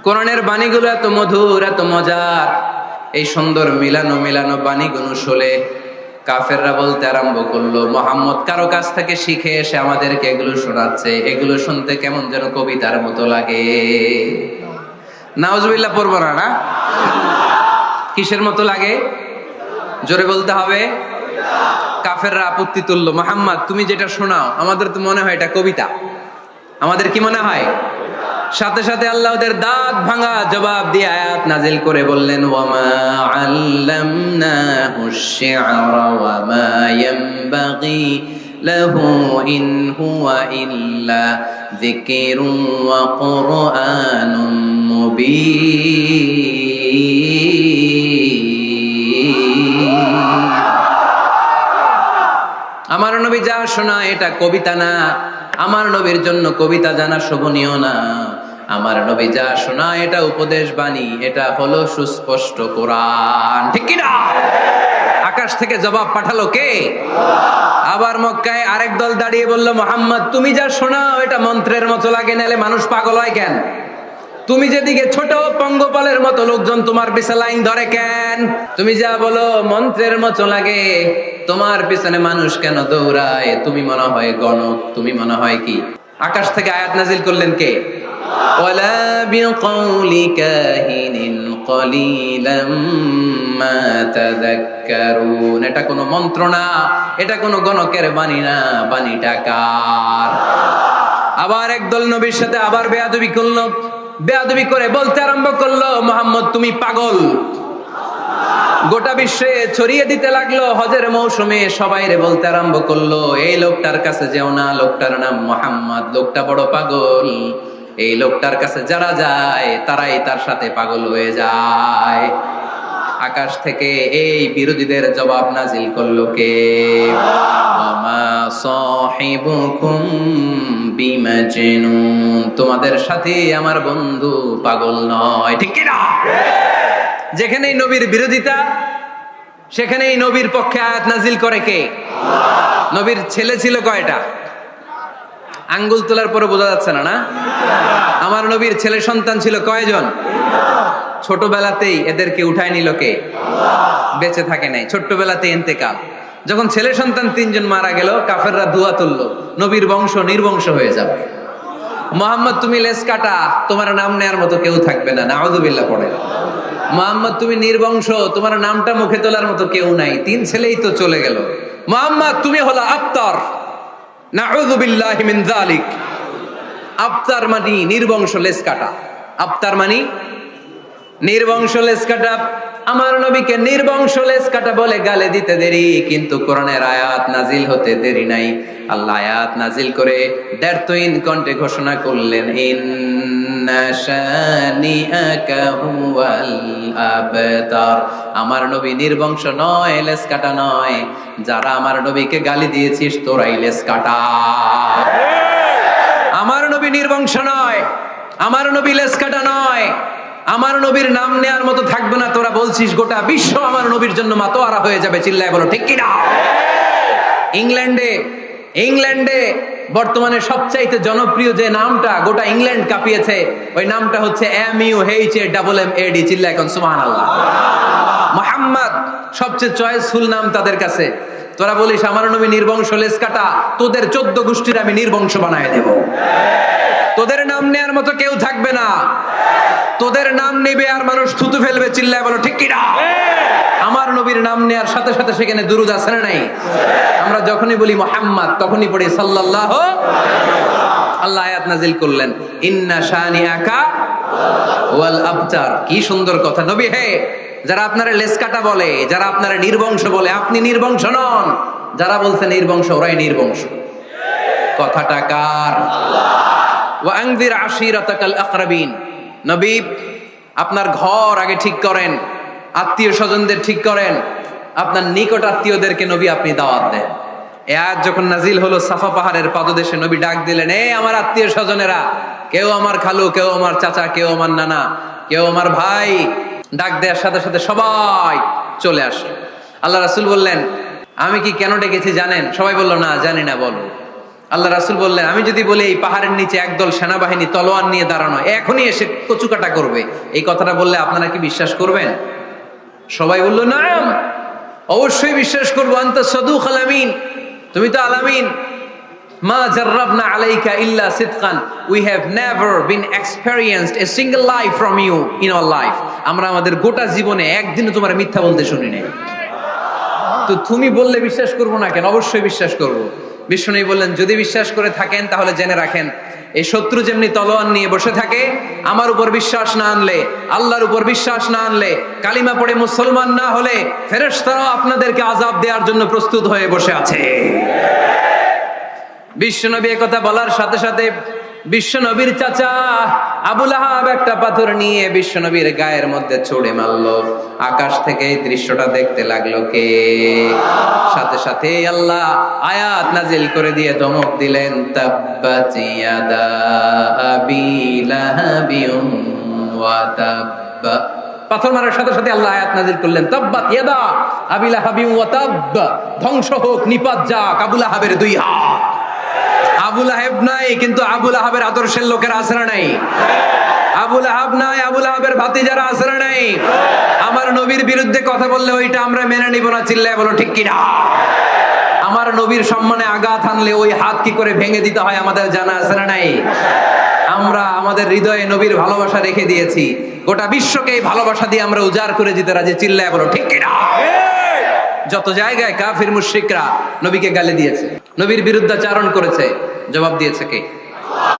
[SPEAKER 1] কোরআনের বাণীগুলো এত মধুর, এত মজার। এই সুন্দর মিলানো মিলানো বাণীগুলো শুনে কাফেররা বলতে আরম্ভ করলো, মুহাম্মদ কারো কাছ থেকে শিখে এসে আমাদেরকে এগুলো শোনাচ্ছে, এগুলো শুনতে কেমন যেন কবিতার মতো লাগে। নাউজুবিল্লাহ পড়বো না? না, কিসের মতো লাগে? জোরে বলতে হবে। কাফেররা আপত্তি তুললো, মুহাম্মদ তুমি যেটা শোনাও আমাদের তো মনে হয় এটা কবিতা। আমাদের কি মনে হয়? সাথে সাথে আল্লাহ ওদের দাঁত ভাঙা জবাব দিয়ে আয়াত নাজিল করে বললেন, ওয়ামা আল্লামনাহু আশ-শি'রা ওয়ামা ইয়ানবাগি লাহু ইন হুয়া ইল্লা যিকরুন ওয়া কুরআনুম মুবিন। আমার নবী যা শোনায় এটা কবিতা না, আমার নবীর জন্য কবিতা জানা শোভনীয় না। আমার নবী যা শোনায় এটা উপদেশ বাণী, এটা হলো সুস্পষ্ট কোরআন। ঠিক কি না? আকাশ থেকে জবাব পাঠালো কে? আবার মক্কায় আরেক দল দাঁড়িয়ে বলল, মুহাম্মদ তুমি যা শোনাও এটা মন্ত্রের মতো লাগে, নালে মানুষ পাগল হয় কেন? তুমি যেদিকে ছোট পঙ্গপালের মতো লোকজন তোমার পিছে লাইন ধরে কেন? তুমি যা বলো মন্ত্রের মতো লাগে, তোমার পিছনে মানুষ কেন দৌড়ায়? তুমি মনে হয় গণক, তুমি মনে হয় কি? আকাশ থেকে আয়াত নাজিল করলেন কে? ওয়ালা বিকাউলি কাহিনিন কলিলাম মা তাযাক্কারুন। এটা কোনো মন্ত্র না, এটা কোনো গণকের বাণী না, বাণীটা কার? আবার একদল নবীর সাথে আবার বেয়াদবি করলো, বেয়াদবি করে বলতে আরম্ভ করলো, মুহাম্মদ তুমি পাগল। গোটা বিশ্বে ছড়িয়ে দিতে লাগলো। হজের মৌসুমে সবাইরে বলতে আরম্ভ করলো, এই লোকটার কাছে যেও না, লোকটার নাম মুহাম্মদ, লোকটা বড় পাগল। এই লোকটার কাছে যারা যায় তারাই তার সাথে পাগল হয়ে যায়। আকাশ থেকে এই বিরোধীদের জবাব নাজিল করলো কে? ওয়ামা সাহিবুকুম বিমাজনুন। তোমাদের সাথে আমার বন্ধু পাগল নয়। ঠিক কি না? যেখানেই নবীর বিরোধিতা সেখানেই নবীর পক্ষে আয়াত নাজিল করে কে? নবীর ছেলে ছিল কয়টা? আঙ্গুল তোলার পরে বোঝা যাচ্ছে না, না? আমার নবীর ছেলে সন্তান ছিল কয়জন? ছোটবেলাতেই এদেরকে উঠায় নিল কে? বেঁচে থাকে নাই, ছোট্টবেলাতেই ইন্তেকাল। যখন ছেলে সন্তান 3 জন মারা গেল, কাফেররা দুয়া তুললো, নবীর বংশ নির্বংশ হয়ে যাবে। মুহাম্মদ তুমি লেজ কাটা, তোমার নাম নেয়ার মতো কেউ থাকবে না। নাউযুবিল্লাহ পড়ে। মুহাম্মদ তুমি নির্বংশ, তোমার নামটা মুখে তোলার মতো কেউ নাই। 3 ছেলেই তো চলে গেল। মুহাম্মদ তুমি হলো আবতার। নাউযুবিল্লাহি মিন যালিক। আবতার মানে নির্বংশ, লেজ কাটা। আবতার মানে নির্বংশ, লেজ কাটা। আমার নবীকে নির্বংশ লেজ কাটা বলে গালে দিতে দেরি, কিন্তু কোরআনের আয়াত নাজিল হতে দেরি নাই। আল্লাহ আয়াত নাজিল করে দ্ব্যর্থহীন কণ্ঠে ঘোষণা করলেন, ইন্না শানিআকা হুয়াল আবতার। আমার নবী নির্বংশ নয়, লেজ কাটা নয়। যারা আমার নবীকে গালি দিয়েছিস তোরাই লেজ কাটা। আমার নবী নির্বংশ নয়, আমার নবী লেজ কাটা নয়। আমার নবীর নাম নেয়ার মতো থাকবে না, তোরা বলছিস গোটা বিশ্ব আমার নবীর জন্য মাতোয়ারা হয়ে যাবে, চিল্লায় বলো ঠিক কিনা? ইংল্যান্ডে বর্তমানে সবচাইতে জনপ্রিয় যে নামটা গোটা ইংল্যান্ড কাঁপিয়েছে, ওই নামটা হচ্ছে MUHAMMAD। চিল্লায় এখন সুবহানাল্লাহ। মুহাম্মদ সবচেয়ে চয়েসফুল নাম তাদের কাছে। তোরা বলিস আমার নবী নির্বংশ, লেজ কাটা, তোদের 14 গোষ্ঠীর আমি নির্বংশ বানায় দেব। তোদের নাম নেয়ার মতো কেউ থাকবে না, তোদের নাম নেবে আর মানুষ থুতু ফেলবে, চিল্লায় বলো ঠিক কিনা? আমার নবীর নাম নেয়ার সাথে সাথে সেখানে দুরূদ আছে না নাই? আমরা যখনই বলি মুহাম্মদ তখনই পড়ি সাল্লাল্লাহু। আল্লাহ আয়াত নাজিল করলেন, ইন্না শানিআকা ওয়াল আবতার। কি সুন্দর কথা। নবী হে, যারা আপনারা লেজ কাটা বলে, যারা আপনারা নির্বংশ বলে, আপনি নির্বংশ নন। যারা বলছে নির্বংশ, ওরাই নির্বংশ। কথাটা কার? ওয়া আনজির আশিরাতাকাল আকরাবিন। নবী আপনার ঘর আগে ঠিক করেন, আত্মীয় স্বজনদের ঠিক করেন, আপনার নিকট আত্মীয়দেরকে নবী আপনি দাওয়াত দেন। এ আয়াত যখন নাজিল হলো, সাফা পাহাড়ের পাদদেশে নবী ডাক দিলেন, এ আমার আত্মীয় স্বজনেরা, কেউ আমার খালু, কেউ আমার চাচা, কেউ আমার নানা, কেউ আমার ভাই। ডাক দেওয়ার সাথে সাথে সবাই চলে আসে। আল্লাহ রাসূল বললেন, আমি কি কেন ডেকেছি জানেন? সবাই বলল, না জানি না, বলো। আল্লাহ রাসূল বললেন, আমি যদি বলি এই পাহাড়ের নিচে একদল সেনাবাহিনী তলোয়ার নিয়ে দাঁড়ানো, এখনই এসে কচুকাটা করবে, এই কথাটা বললে আপনারা কি বিশ্বাস করবেন? সবাই বলল, না অবশ্যই বিশ্বাস করবো। আনতা সাদুকুল আমিন, তুমি তো আলামিন। মা জাররাবনা আলাইকা ইল্লা সিদকান, we have never been experienced a single life from you in our life. আমরা আমাদের গোটা জীবনে একদিনও তোমার মিথ্যা বলতে শুনি নাই। তো তুমি বললে বিশ্বাস করবো না কেন? অবশ্যই বিশ্বাস করবো। বিষ্ণু বললেন, যদি বিশ্বাস করে থাকেন তাহলে জেনে রাখেন, এই শত্রু যেমনি তলোয়ার নিয়ে বসে থাকে, আমার উপর বিশ্বাস না আনলে, আল্লাহর উপর বিশ্বাস না আনলে, কালিমা পড়ে মুসলমান না হলে, ফেরেশতারাও আপনাদেরকে আযাব দেওয়ার জন্য প্রস্তুত হয়ে বসে আছে। বিশ্বনবী একথা বলার সাথে সাথে বিশ্বনবীর চাচা আবু লাহাব একটা পাথর নিয়ে বিশ্বনবীর গায়ের মধ্যে ছুঁড়ে মারলো। আকাশ থেকে এই দৃশ্যটা দেখতে লাগলো কে? সাথে সাথে আল্লাহ আয়াত নাজিল করে দিয়ে ধমক দিলেন, তাব্বাত ইয়াদা আবি লাহাবিন ওয়া তাব্বা। পাথর মারার সাথে সাথে আল্লাহ আয়াত নাজিল করলেন, তাব্বাত ইয়াদা আবি লাহাবিন ওয়া তাব্বা। ধ্বংস হোক, নিপাত যাক আবু লাহাবের দুই হাত। আবু লাহাব নাই, কিন্তু আবু লাহাবের আদর্শের লোকেরা আছে না নাই? আবু লাহাব নাই, আবু লাহাবের ভাতিজারা আছে না নাই? আমার নবীর বিরুদ্ধে কথা বললে ওইটা আমরা মেনে নিব না, চিল্লায় বলো ঠিক কিনা? আমার নবীর সম্মানে আঘাত আনলে ওই হাত কি করে ভেঙে দিতে হয় আমাদের জানা আছে না নাই? আমরা আমাদের হৃদয়ে নবীর ভালোবাসা রেখে দিয়েছি, গোটা বিশ্বকে এই ভালোবাসা দিয়ে আমরা উজাড় করে দিতে রাজি, চিল্লায় বলো ঠিক কিনা? যত জায়গায় কাফির মুশরিকরা নবীকে গালি দিয়েছে, নবীর বিরুদ্ধাচারণ করেছে, জবাব দিয়েছে কে?